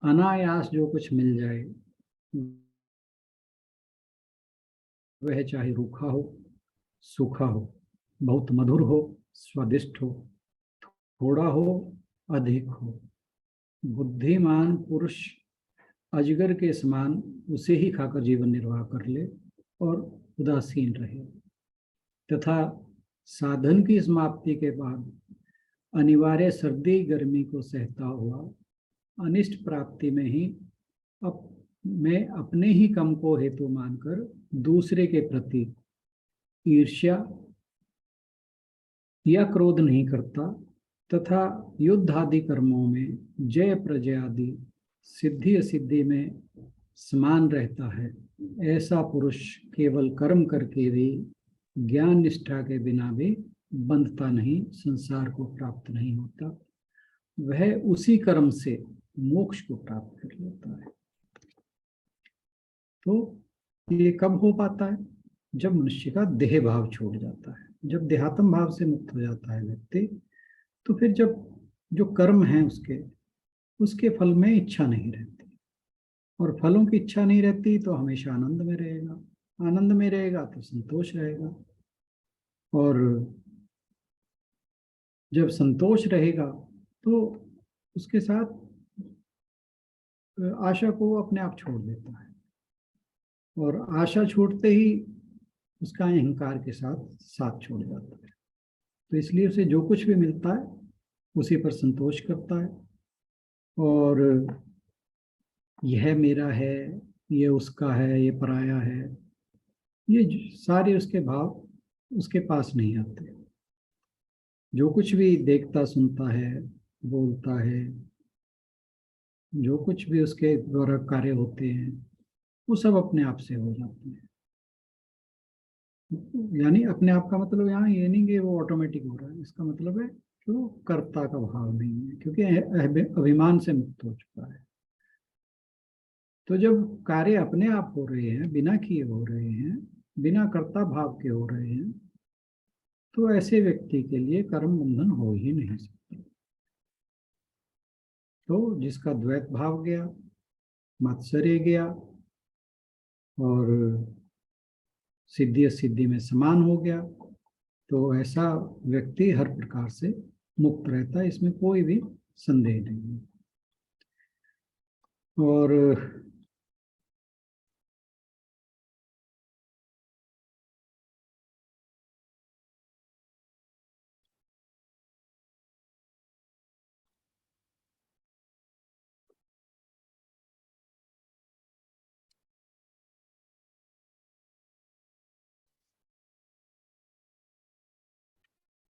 अनायास जो कुछ मिल जाए, वह चाहे रूखा हो, सूखा हो, बहुत मधुर हो, स्वादिष्ट हो, थोड़ा हो, अधिक हो, बुद्धिमान पुरुष अजगर के समान उसे ही खाकर जीवन निर्वाह कर ले और उदासीन रहे, तथा साधन की समाप्ति के बाद अनिवार्य सर्दी गर्मी को सहता हुआ अनिष्ट प्राप्ति में ही मैं अपने ही कम को हेतु मानकर दूसरे के प्रति ईर्ष्या या क्रोध नहीं करता, तथा युद्ध आदि कर्मों में जय प्रजय आदि सिद्धि असिद्धि में समान रहता है, ऐसा पुरुष केवल कर्म करके भी ज्ञान निष्ठा के बिना भी बंधता नहीं, संसार को प्राप्त नहीं होता, वह उसी कर्म से मोक्ष को प्राप्त कर लेता है। तो ये कब हो पाता है? जब मनुष्य का देह भाव छोड़ जाता है, जब देहात्म भाव से मुक्त हो जाता है व्यक्ति, तो फिर जब जो कर्म है उसके फल में इच्छा नहीं रहती, और फलों की इच्छा नहीं रहती तो हमेशा आनंद में रहेगा, आनंद में रहेगा तो संतोष रहेगा, और जब संतोष रहेगा तो उसके साथ आशा को अपने आप छोड़ देता है, और आशा छूटते ही उसका अहंकार के साथ छोड़ जाता है। तो इसलिए उसे जो कुछ भी मिलता है उसी पर संतोष करता है, और यह मेरा है, ये उसका है, ये पराया है, ये सारे उसके भाव उसके पास नहीं आते। जो कुछ भी देखता सुनता है, बोलता है, जो कुछ भी उसके द्वारा कार्य होते हैं, वो सब अपने आप से हो जाते हैं। यानी अपने आप का मतलब यहाँ ये नहीं कि वो ऑटोमेटिक हो रहा है, इसका मतलब है कि वो कर्ता का भाव नहीं है, क्योंकि अभिमान से मुक्त हो चुका है। तो जब कार्य अपने आप हो रहे हैं, बिना किए हो रहे हैं, बिना कर्ता भाव के हो रहे हैं, तो ऐसे व्यक्ति के लिए कर्म बंधन हो ही नहीं सकता। तो जिसका द्वैत भाव गया, मात्सर्य गया, और सिद्धि असिद्धि में समान हो गया, तो ऐसा व्यक्ति हर प्रकार से मुक्त रहता है, इसमें कोई भी संदेह नहीं है। और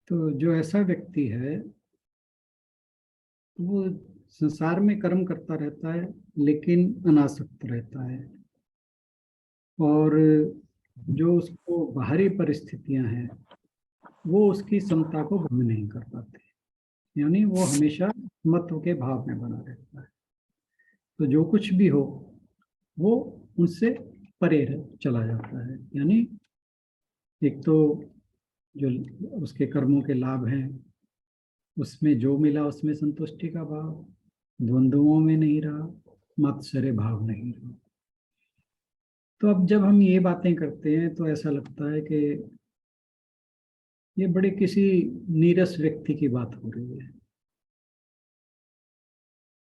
तो जो ऐसा व्यक्ति है वो संसार में कर्म करता रहता है, लेकिन अनासक्त रहता है, और जो उसको बाहरी परिस्थितियां हैं वो उसकी समता को भंग नहीं कर पाते, यानी वो हमेशा मत्व के भाव में बना रहता है। तो जो कुछ भी हो वो उनसे परे चला जाता है, यानी एक तो जो उसके कर्मों के लाभ हैं उसमें जो मिला उसमें संतुष्टि का भाव, द्वंद्वों में नहीं रहा, मत्सर्य भाव नहीं रहा। तो अब जब हम ये बातें करते हैं तो ऐसा लगता है कि ये बड़े किसी नीरस व्यक्ति की बात हो रही है,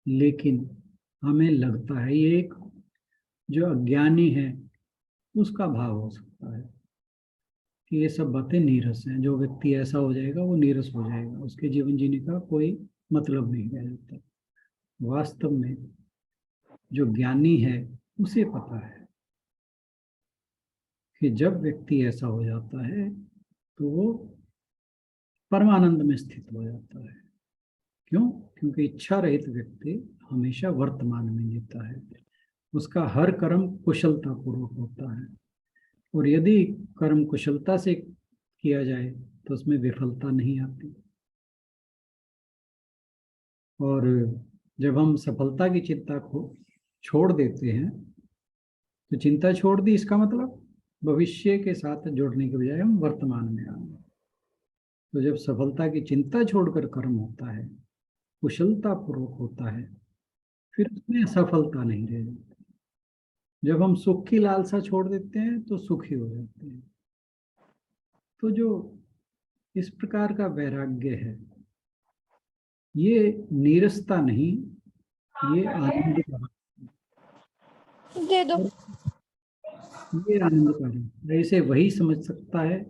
लेकिन हमें लगता है ये एक जो अज्ञानी है उसका भाव हो सकता है कि ये सब बातें नीरस हैं। जो व्यक्ति ऐसा हो जाएगा वो नीरस हो जाएगा, उसके जीवन जीने का कोई मतलब नहीं रह जाता। वास्तव में जो ज्ञानी है उसे पता है कि जब व्यक्ति ऐसा हो जाता है तो वो परमानंद में स्थित हो जाता है। क्यों? क्योंकि इच्छा रहित व्यक्ति हमेशा वर्तमान में जीता है, उसका हर कर्म कुशलता पूर्वक होता है, और यदि कर्म कुशलता से किया जाए तो उसमें विफलता नहीं आती। और जब हम सफलता की चिंता को छोड़ देते हैं, तो चिंता छोड़ दी इसका मतलब भविष्य के साथ जुड़ने के बजाय हम वर्तमान में आ गए। तो जब सफलता की चिंता छोड़कर कर्म होता है, कुशलता पूर्वक होता है, फिर उसमें असफलता नहीं रह जाती। जब हम सुख की लालसा छोड़ देते हैं तो सुखी हो जाते हैं। तो जो इस प्रकार का वैराग्य है, ये नीरसता नहीं, ये आनंद का, दे दो। ये आनंद का है। इसे वही समझ सकता है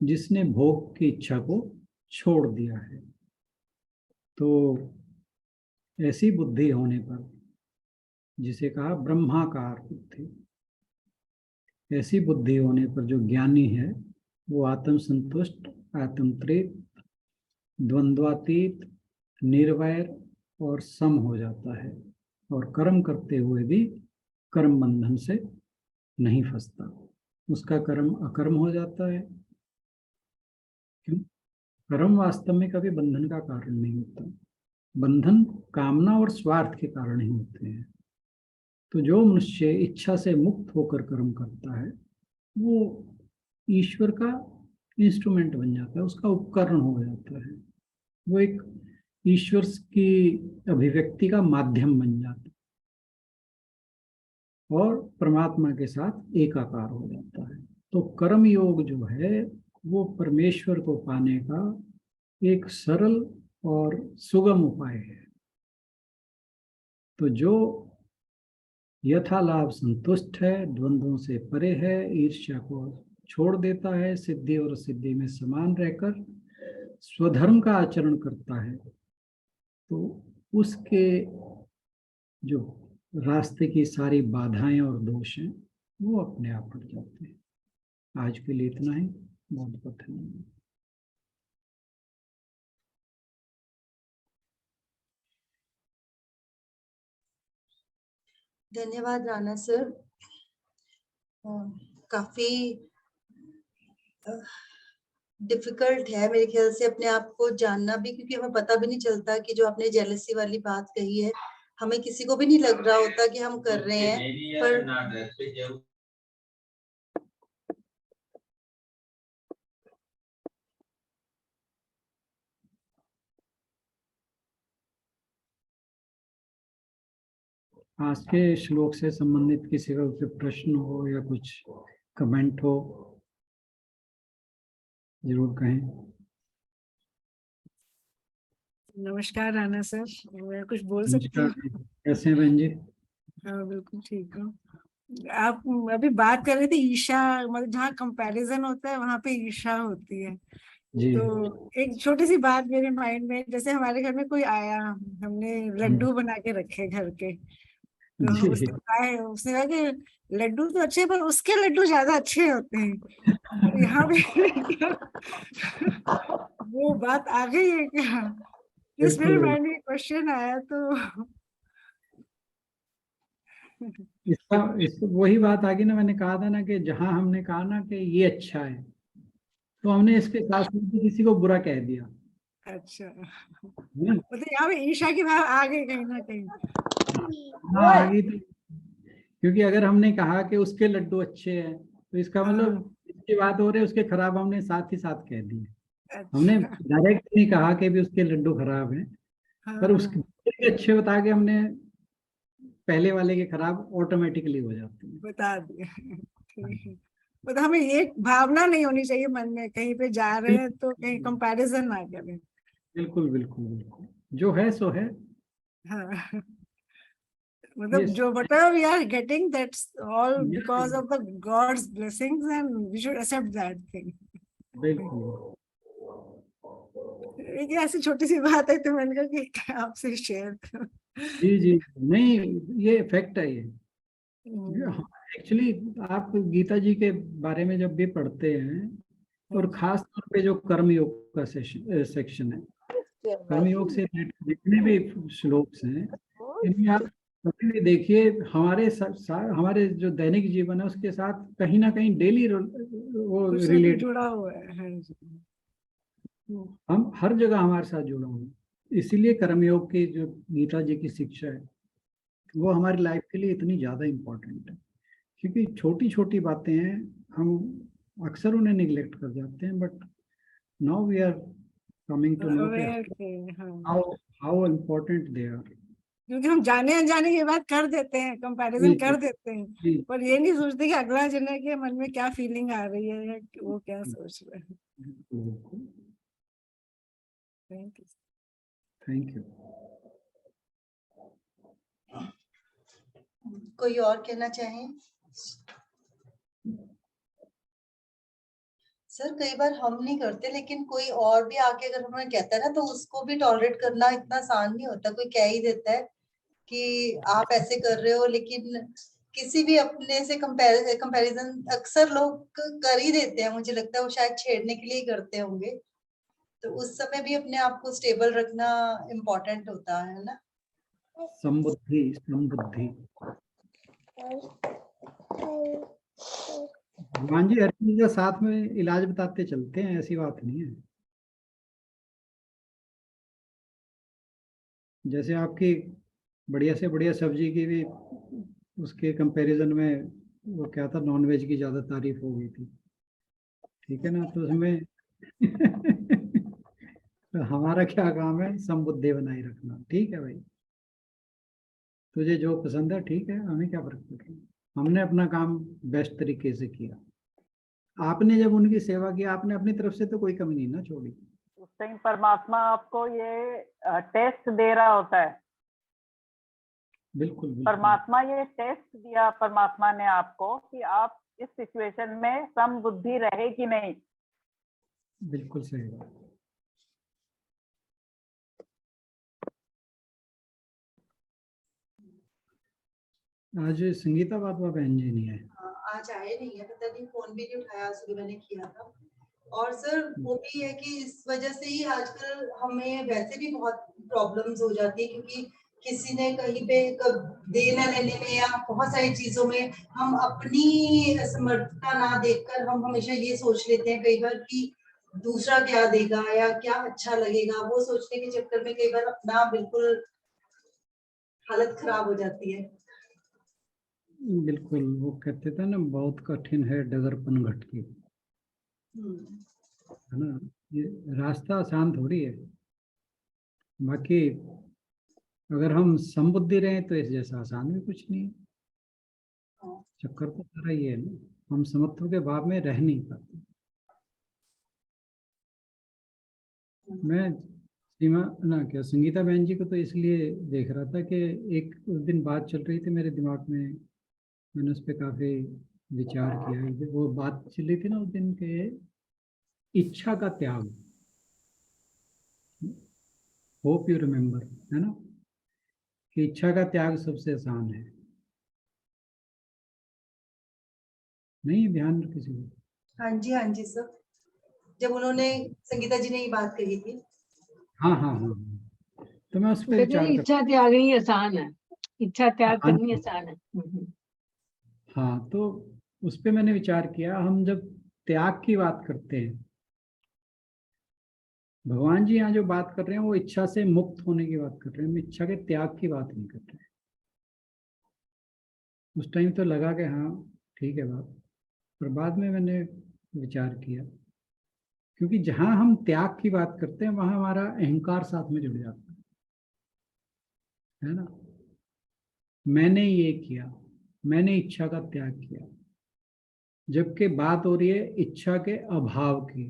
जिसने भोग की इच्छा को छोड़ दिया है। तो ऐसी बुद्धि होने पर, जिसे कहा ब्रह्माकार बुद्धि, ऐसी बुद्धि होने पर जो ज्ञानी है वो आत्म संतुष्ट, आत्मतृप्त, द्वंद्वातीत, निर्वैर और सम हो जाता है, और कर्म करते हुए भी कर्म बंधन से नहीं फंसता। उसका कर्म अकर्म हो जाता है। क्यों? कर्म वास्तव में कभी बंधन का कारण नहीं होता। बंधन कामना और स्वार्थ के कारण ही होते हैं। तो जो मनुष्य इच्छा से मुक्त होकर कर्म करता है, वो ईश्वर का इंस्ट्रूमेंट बन जाता है, उसका उपकरण हो जाता है। वो एक ईश्वर की अभिव्यक्ति का माध्यम बन जाता है और परमात्मा के साथ एकाकार हो जाता है। तो कर्म योग जो है वो परमेश्वर को पाने का एक सरल और सुगम उपाय है। तो जो यथालाभ संतुष्ट है, द्वंद्वों से परे है, ईर्ष्या को छोड़ देता है, सिद्धि और सिद्धि में समान रहकर स्वधर्म का आचरण करता है, तो उसके जो रास्ते की सारी बाधाएं और दोष हैं वो अपने आप हट जाते हैं। आज के लिए इतना ही। बहुत बहुत धन्यवाद। धन्यवाद राणा सर। काफी डिफिकल्ट है मेरे ख्याल से अपने आप को जानना भी, क्योंकि हमें पता भी नहीं चलता कि जो आपने जेलसी वाली बात कही है, हमें किसी को भी नहीं लग रहा होता कि हम कर रहे हैं, पर आज के श्लोक से संबंधित किसी का कोई प्रश्न हो या कुछ कमेंट हो, जरूर कहें। नमस्कार राणा सर, मैं कुछ बोल सकती नमस्कार, हूँ? कैसे हैं बहन जी? हाँ बिल्कुल ठीक हूँ। आप अभी बात कर रहे थे ईर्ष्या, मतलब जहाँ कंपैरिजन होता है वहां पे ईर्ष्या होती है। जी तो एक छोटी सी बात मेरे माइंड में, जैसे हमारे घर में कोई आया, हमने लड्डू बना के रखे घर के, तो जी उसने कहा कि लड्डू तो अच्छे पर उसके लड्डू ज्यादा अच्छे होते हैं। तो यहाँ पे वो बात आ गई है क्या? इस मेरे बिल्कुल। माइंड में क्वेश्चन आया तो इसको वही बात आ गई ना, मैंने कहा था ना कि जहां हमने कहा ना कि ये अच्छा है, तो हमने इसके साथ साथ भी किसी को बुरा कह दिया। अच्छा, है ना? मतलब यहाँ पे ईर्ष्या की बात आ गई कहीं ना कहीं। हाँ आ गई तो, क्योंकि अगर हमने कहा कि उसके लड्डू अच्छे हैं तो इसका हाँ, मतलब इसकी बात हो रही है, उसके खराब हमने साथ ही साथ कह दिए। हमने अच्छा, डायरेक्ट नहीं कहा कि भी उसके लड्डू खराब हैं, पर हाँ उसके अच्छे बता के हमने पहले वाले के खराब ऑटोमेटिकली हो जाते हैं। बता दिया। ठीक है, मतलब हमें ये भावना नहीं होनी चाहिए मन में, कहीं पे जा रहे हैं तो कहीं कंपैरिजन ना करें। बिल्कुल बिल्कुल बिल्कुल, जो है सो है। हाँ, ये मतलब जो whatever we are getting, that's all because of the God's blessings and we should accept that thing. बिल्कुल। एक ऐसी छोटी सी बात है तो मैंने कहा कि आपसे शेयर करूं। जी जी, नहीं ये फैक्ट है ये। हम्म, एक्चुअली आप गीता जी के बारे में जब भी पढ़ते हैं, और खास तौर पे जो कर्मयोग का सेक्शन है, कर्मयोग से related जितने भी श्लोक्स हैं, इनमें आप कभी भी देखिए हमारे जो दैनिक जीवन है उसके साथ कहीं ना कहीं डेली वो कुछ ना कुछ रिलेट, जुड़ा हुआ है। हाँ जी। हम हर जगह हमारे साथ जुड़ा हुआ है। इसीलिए कर्मयोग की जो गीता जी की शिक्षा है वो हमारी लाइफ के लिए इतनी ज्यादा इम्पोर्टेंट है, क्योंकि छोटी छोटी बातें हैं, हम अक्सर उन्हें निग्लेक्ट कर जाते हैं, but now we are coming to know कि अवेयर थे। हाँ, how how important they are. क्योंकि हम जाने अनजाने की बात कर देते हैं, कंपैरिजन जी जी कर देते हैं, जी। पर ये नहीं सोचते कि अगला जने के मन में क्या फीलिंग आ रही है या वो क्या सोच रहे हैं। बिल्कुल। Thank you. Thank you. कोई और कहना चाहें? सर कई बार हम नहीं करते, लेकिन कोई और भी आके अगर हमें कहता है ना, तो उसको भी टॉलरेट करना इतना आसान नहीं होता। कोई कह ही देता है कि आप ऐसे कर रहे हो, लेकिन किसी भी अपने से कंपैरिजन अक्सर लोग कर ही देते हैं। मुझे लगता है वो शायद छेड़ने के लिए ही करते होंगे। तो उस समय भी अपने आप को स्टेबल रखना इम्पोर्टेंट होता है ना। समबुद्धि समबुद्धि। भगवान जी हर चीज का साथ में इलाज बताते चलते हैं, ऐसी बात नहीं है। जैसे आपकी बढ़िया से बढ़िया सब्जी की भी उसके कंपैरिजन में वो क्या था, नॉनवेज की ज्यादा तारीफ हो गई थी, ठीक है ना, तो उसमें तो हमारा क्या काम है, समबुद्धि बनाए रखना। ठीक है भाई, तुझे जो पसंद है ठीक है, हमें क्या फर्क पड़ रहा है, हमने अपना काम बेस्ट तरीके से किया। आपने जब उनकी सेवा की, आपने अपनी तरफ से तो कोई कमी नहीं ना छोड़ी। उस टाइम परमात्मा आपको ये टेस्ट दे रहा होता है। बिल्कुल बिल्कुल। परमात्मा ये टेस्ट दिया परमात्मा ने आपको कि आप इस सिचुएशन में समबुद्धि रहे कि नहीं। बिल्कुल सही बात। आज संगीता बातवा बहन जी नहीं है। आज आए नहीं है, पता नहीं, फोन भी नहीं उठाया। सुबह मैंने किया था। और सर वो भी है कि इस वजह से ही आजकल हमें वैसे भी बहुत प्रॉब्लम्स हो जाती है, क्योंकि किसी ने कहीं पे देना लेने में या बहुत सारी चीजों में हम अपनी समर्थता ना देखकर हम हमेशा ये सोच लेते हैं कई बार कि दूसरा क्या देगा या क्या अच्छा लगेगा। वो सोचने के चक्कर में कई बार अपना बिल्कुल हालत खराब हो जाती है। बिल्कुल, वो कहते थे ना, बहुत कठिन है डगर पनघट की, है ना। ये रास्ता आसान थोड़ी है। बाकी अगर हम समबुद्धि रहें तो इस जैसा आसान भी कुछ नहीं है। चक्कर तो सारा ये है ना, हम समत्व के भाव में रह नहीं पाते। मैं सीमा ना क्या संगीता बहन जी को तो इसलिए देख रहा था कि एक उस दिन बात चल रही थी मेरे दिमाग में, मैंने उस पर काफी विचार किया। वो बात चल रही थी ना उस दिन के इच्छा का त्याग, होप यू रिमेम्बर, है ना, कि इच्छा का त्याग सबसे आसान है। नहीं ध्यान किसी को? हाँ जी सर, जब उन्होंने संगीता जी ने ये बात कही थी। हाँ हाँ हाँ हाँ। तो मैं उस पर कहते हैं विचार कर, इच्छा त्यागनी आसान है, इच्छा त्याग हाँ करनी जी, आसान है। हाँ, तो उस पर मैंने विचार किया। हम जब त्याग की बात करते हैं, भगवान जी यहाँ जो बात कर रहे हैं वो इच्छा से मुक्त होने की बात कर रहे हैं, हम इच्छा के त्याग की बात नहीं कर रहे। उस टाइम तो लगा कि हाँ ठीक है बात, पर बाद में मैंने विचार किया, क्योंकि जहां हम त्याग की बात करते हैं वहां हमारा अहंकार साथ में जुड़ जाता है ना। मैंने ये किया, मैंने इच्छा का त्याग किया, जबकि बात हो रही है इच्छा के अभाव की,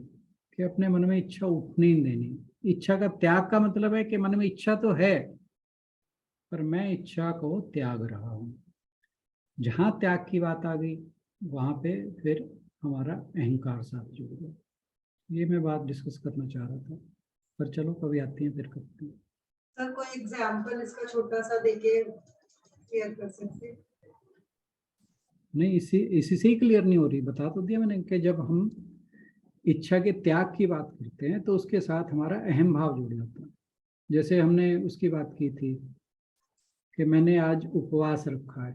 कि अपने मन में इच्छा उठने नहीं देनी। इच्छा का त्याग का मतलब है कि मन में इच्छा तो है, पर मैं इच्छा को त्याग रहा हूं। जहां त्याग की बात आ गई वहां पे फिर हमारा अहंकार साथ जुड़ गया। ये मैं बात डिस्कस करना चाह रहा था, पर चलो कभी आती है फिर करते हैं। सर कोई एग्जांपल इसका छोटा सा देके क्लियर कर सकते हैं? नहीं, इसी से ही क्लियर नहीं हो रही। बता तो दिया मैंने कि जब हम इच्छा के त्याग की बात करते हैं तो उसके साथ हमारा अहम भाव जुड़ जाता है। जैसे हमने उसकी बात की थी कि मैंने आज उपवास रखा है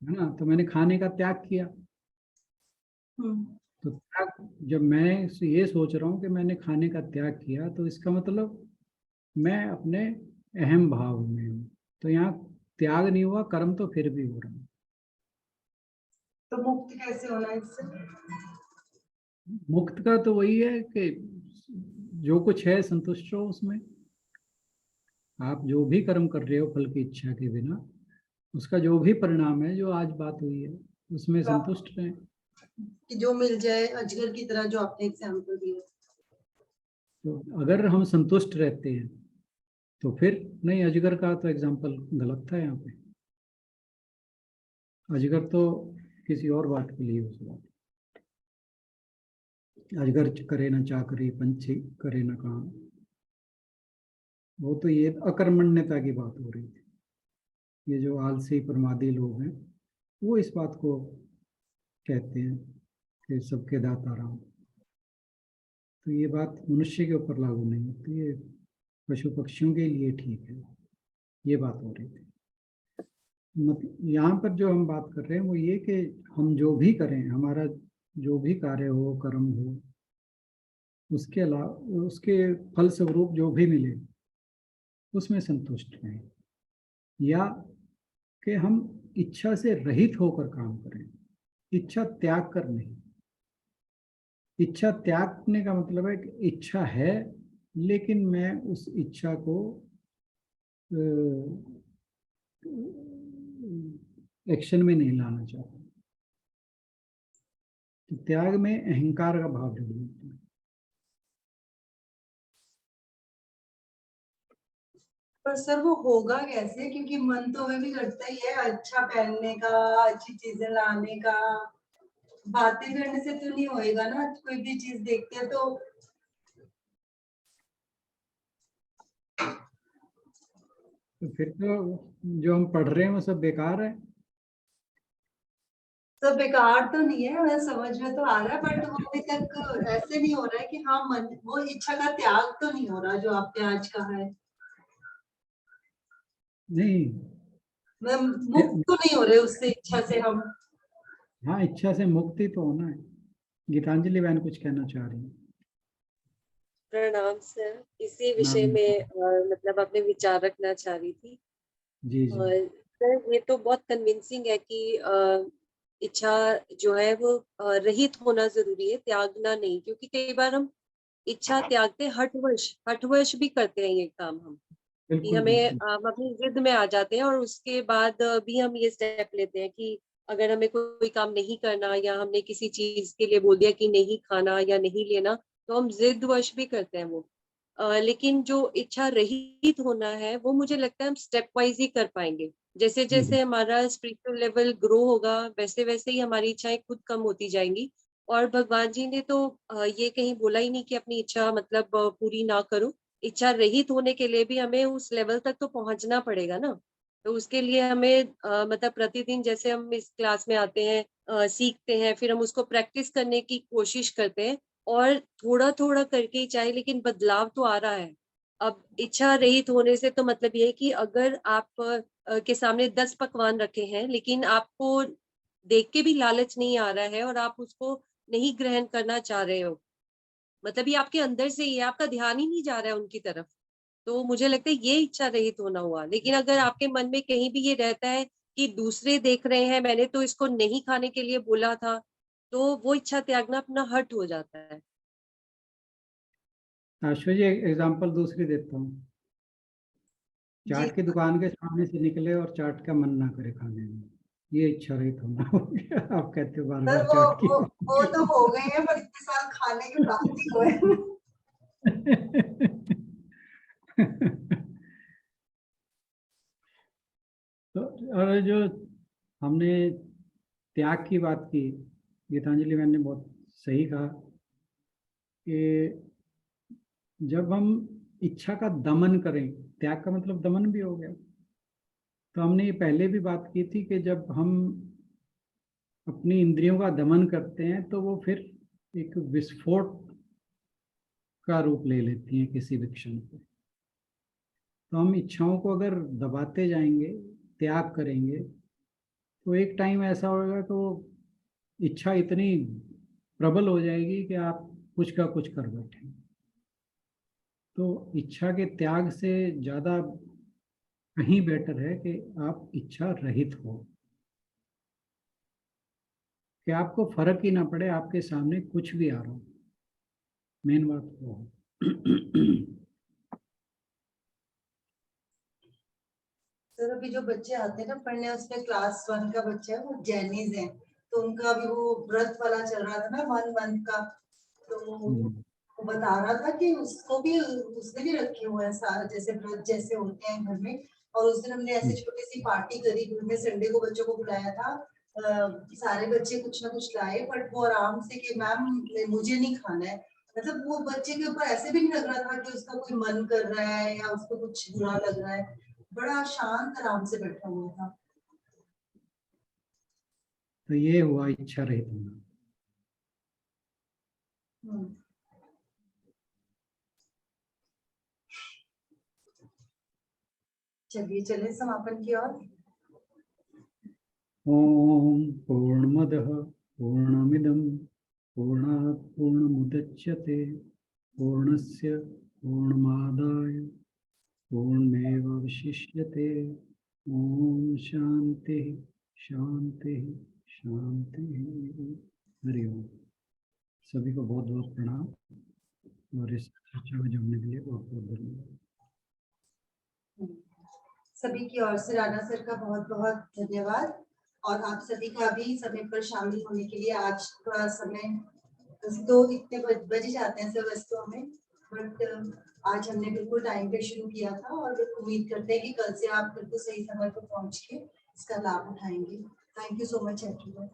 ना, तो मैंने खाने का त्याग किया। तो त्याग, जब मैं ये सोच रहा हूँ कि मैंने खाने का त्याग किया, तो इसका मतलब मैं अपने अहम भाव में हूँ। तो यहाँ त्याग नहीं हुआ, कर्म तो फिर भी हो रहा है। तो मुक्त कैसे होना है इससे? मुक्त का तो वही है कि जो कुछ है संतुष्ट रहो उसमें। आप जो भी कर्म कर रहे हो फल की इच्छा के बिना, उसका जो भी परिणाम है, जो आज बात हुई है, उसमें संतुष्ट रहें। कि जो मिल जाए, अजगर की तरह, जो आपने एग्जाम्पल दिया। तो अगर हम संतुष्ट रहते हैं तो फिर नहीं, अजगर का तो एग्जाम्पल गलत था यहाँ पे। अजगर तो किसी और बात के लिए उस बात। अजगर करे न चाकरी, पंछी करे न काम, वो तो ये अकर्मण्यता की बात हो रही थी। ये जो आलसी प्रमादी लोग हैं, वो इस बात को कहते हैं कि सबके दाता राम। तो ये बात मनुष्य के ऊपर लागू नहीं होती, ये पशु पक्षियों के लिए ठीक है, ये बात हो रही थी। मतलब यहाँ पर जो हम बात कर रहे हैं वो ये कि हम जो भी करें, हमारा जो भी कार्य हो, कर्म हो, उसके अलावा उसके फल स्वरूप जो भी मिले उसमें संतुष्ट रहें, या कि हम इच्छा से रहित होकर काम करें, इच्छा त्याग कर नहीं। इच्छा त्यागने का मतलब है कि इच्छा है, लेकिन मैं उस इच्छा को एक्शन में नहीं लाना चाहता। तो त्याग में अहंकार का भाव जुड़ जाता है। पर सर वो होगा कैसे? क्योंकि मन तो हमें भी करता ही है अच्छा पहनने का, अच्छी चीजें लाने का। बातें करने से तो नहीं होएगा ना, कोई भी चीज देखते हैं तो। तो फिर तो जो हम पढ़ रहे हैं वो सब बेकार है। सब बेकार तो नहीं है, मैं समझ में तो आ रहा है, बट वो अभी तक ऐसे नहीं हो रहा है कि हाँ मन, वो इच्छा का त्याग तो नहीं हो रहा जो आपने आज कहा है। नहीं, मैं मुक्त तो नहीं हो रहे उससे, इच्छा से हम। हाँ, इच्छा से मुक्ति तो होना है। गीतांजलि बहन कुछ कहना चाह रही है। प्रणाम सर, इसी विषय नाम, में मतलब अपने विचार रखना चाह रही थी। जी जी। और सर ये तो बहुत कन्विंसिंग है कि इच्छा जो है वो रहित होना जरूरी है, त्यागना नहीं। क्योंकि कई बार हम इच्छा त्यागते हठवश भी करते हैं ये काम हम, कि बिल्कुल हमें बिल्कुल। हम अपनी जिद में आ जाते हैं और उसके बाद भी हम ये स्टेप लेते हैं कि अगर हमें कोई काम नहीं करना, या हमने किसी चीज के लिए बोल दिया कि नहीं खाना या नहीं लेना, तो हम जिदवश भी करते हैं वो। लेकिन जो इच्छा रहित होना है वो मुझे लगता है हम स्टेप वाइज ही कर पाएंगे। जैसे जैसे हमारा स्पिरिचुअल लेवल ग्रो होगा, वैसे वैसे ही हमारी इच्छाएं खुद कम होती जाएंगी। और भगवान जी ने तो ये कहीं बोला ही नहीं कि अपनी इच्छा मतलब पूरी ना करो। इच्छा रहित होने के लिए भी हमें उस लेवल तक तो पहुंचना पड़ेगा ना। तो उसके लिए हमें मतलब प्रतिदिन जैसे हम इस क्लास में आते हैं, सीखते हैं, फिर हम उसको प्रैक्टिस करने की कोशिश करते हैं। और थोड़ा थोड़ा करके ही चाहे, लेकिन बदलाव तो आ रहा है। अब इच्छा रहित होने से तो मतलब ये है कि अगर आप के सामने 10 पकवान रखे हैं, लेकिन आपको देख के भी लालच नहीं आ रहा है और आप उसको नहीं ग्रहण करना चाह रहे हो, मतलब ये आपके अंदर से ही है, आपका ध्यान ही नहीं जा रहा है उनकी तरफ, तो मुझे लगता है ये इच्छा रहित होना हुआ। लेकिन अगर आपके मन में कहीं भी ये रहता है कि दूसरे देख रहे हैं, मैंने तो इसको नहीं खाने के लिए बोला था, तो वो इच्छा त्यागना अपना हट हो जाता है। आशु जी, एग्जाम्पल दूसरी देता हूँ। जी चाट की दुकान के सामने से निकले और चाट का मन ना करे खाने में, ये इच्छा रहित होना हो गया। आप कहते हो बार सर, बार चाट की। वो तो हो गए हैं, पर इतने साल खाने के बाद ही हुए। तो और जो हमने त्याग की बात की, गीतांजलि मैंने बहुत सही कहा कि जब हम इच्छा का दमन करें, त्याग का मतलब दमन भी हो गया। तो हमने ये पहले भी बात की थी कि जब हम अपनी इंद्रियों का दमन करते हैं तो वो फिर एक विस्फोट का रूप ले लेती हैं किसी भी क्षण पे। तो हम इच्छाओं को अगर दबाते जाएंगे, त्याग करेंगे, तो एक टाइम ऐसा होगा तो इच्छा इतनी प्रबल हो जाएगी कि आप कुछ का कुछ कर बैठेंगे। तो इच्छा के त्याग से ज्यादा कहीं बेटर है कि आप इच्छा रहित हो, कि आपको फर्क ही ना पड़े आपके सामने कुछ भी आ रहा हो। मेन बात वो है। सर अभी जो बच्चे आते हैं ना पढ़ने, उसमें क्लास 1 का बच्चा है, वो जैनीज है, तो उनका भी वो व्रत वाला चल रहा था ना 1 मंथ का, तो वो बता रहा था कि उसको भी, उसने भी रखे हुए हैं सारे जैसे व्रत जैसे होते हैं घर में। और उस दिन हमने ऐसे छोटी सी पार्टी करी घर में, संडे को बच्चों को बुलाया था। सारे बच्चे कुछ ना कुछ लाए, बट वो आराम से कि मैम मुझे नहीं खाना है, मतलब वो बच्चे के ऊपर ऐसे भी नहीं लग रहा था कि उसका कोई मन कर रहा है या उसको कुछ बुरा लग रहा है, बड़ा शांत आराम से बैठा हुआ था। तो ये हुआ इच्छा रहित होना। चलिए चले समापन की ओर। ओम पूर्णमदः पूर्णमिदं पूर्णात् पूर्णमुदच्यते पूर्णस्य पूर्णमादाय पूर्णमेवावशिष्यते। ओम शांति शांति शांति। हरि ओम। सभी को बहुत बहुत प्रणाम और इस चर्चा में जुड़ने के लिए बहुत बहुत धन्यवाद। सभी की ओर से राणा सर का बहुत बहुत धन्यवाद, और आप सभी का भी समय पर शामिल होने के लिए। आज का समय तो इतने बजे जाते हैं सर वैसे तो हमें, बट आज हमने बिल्कुल टाइम पे शुरू किया था, और उम्मीद करते हैं कि कल से आप बिल्कुल सही समय पर पहुंच के इसका लाभ उठाएंगे। Thank you so much everyone.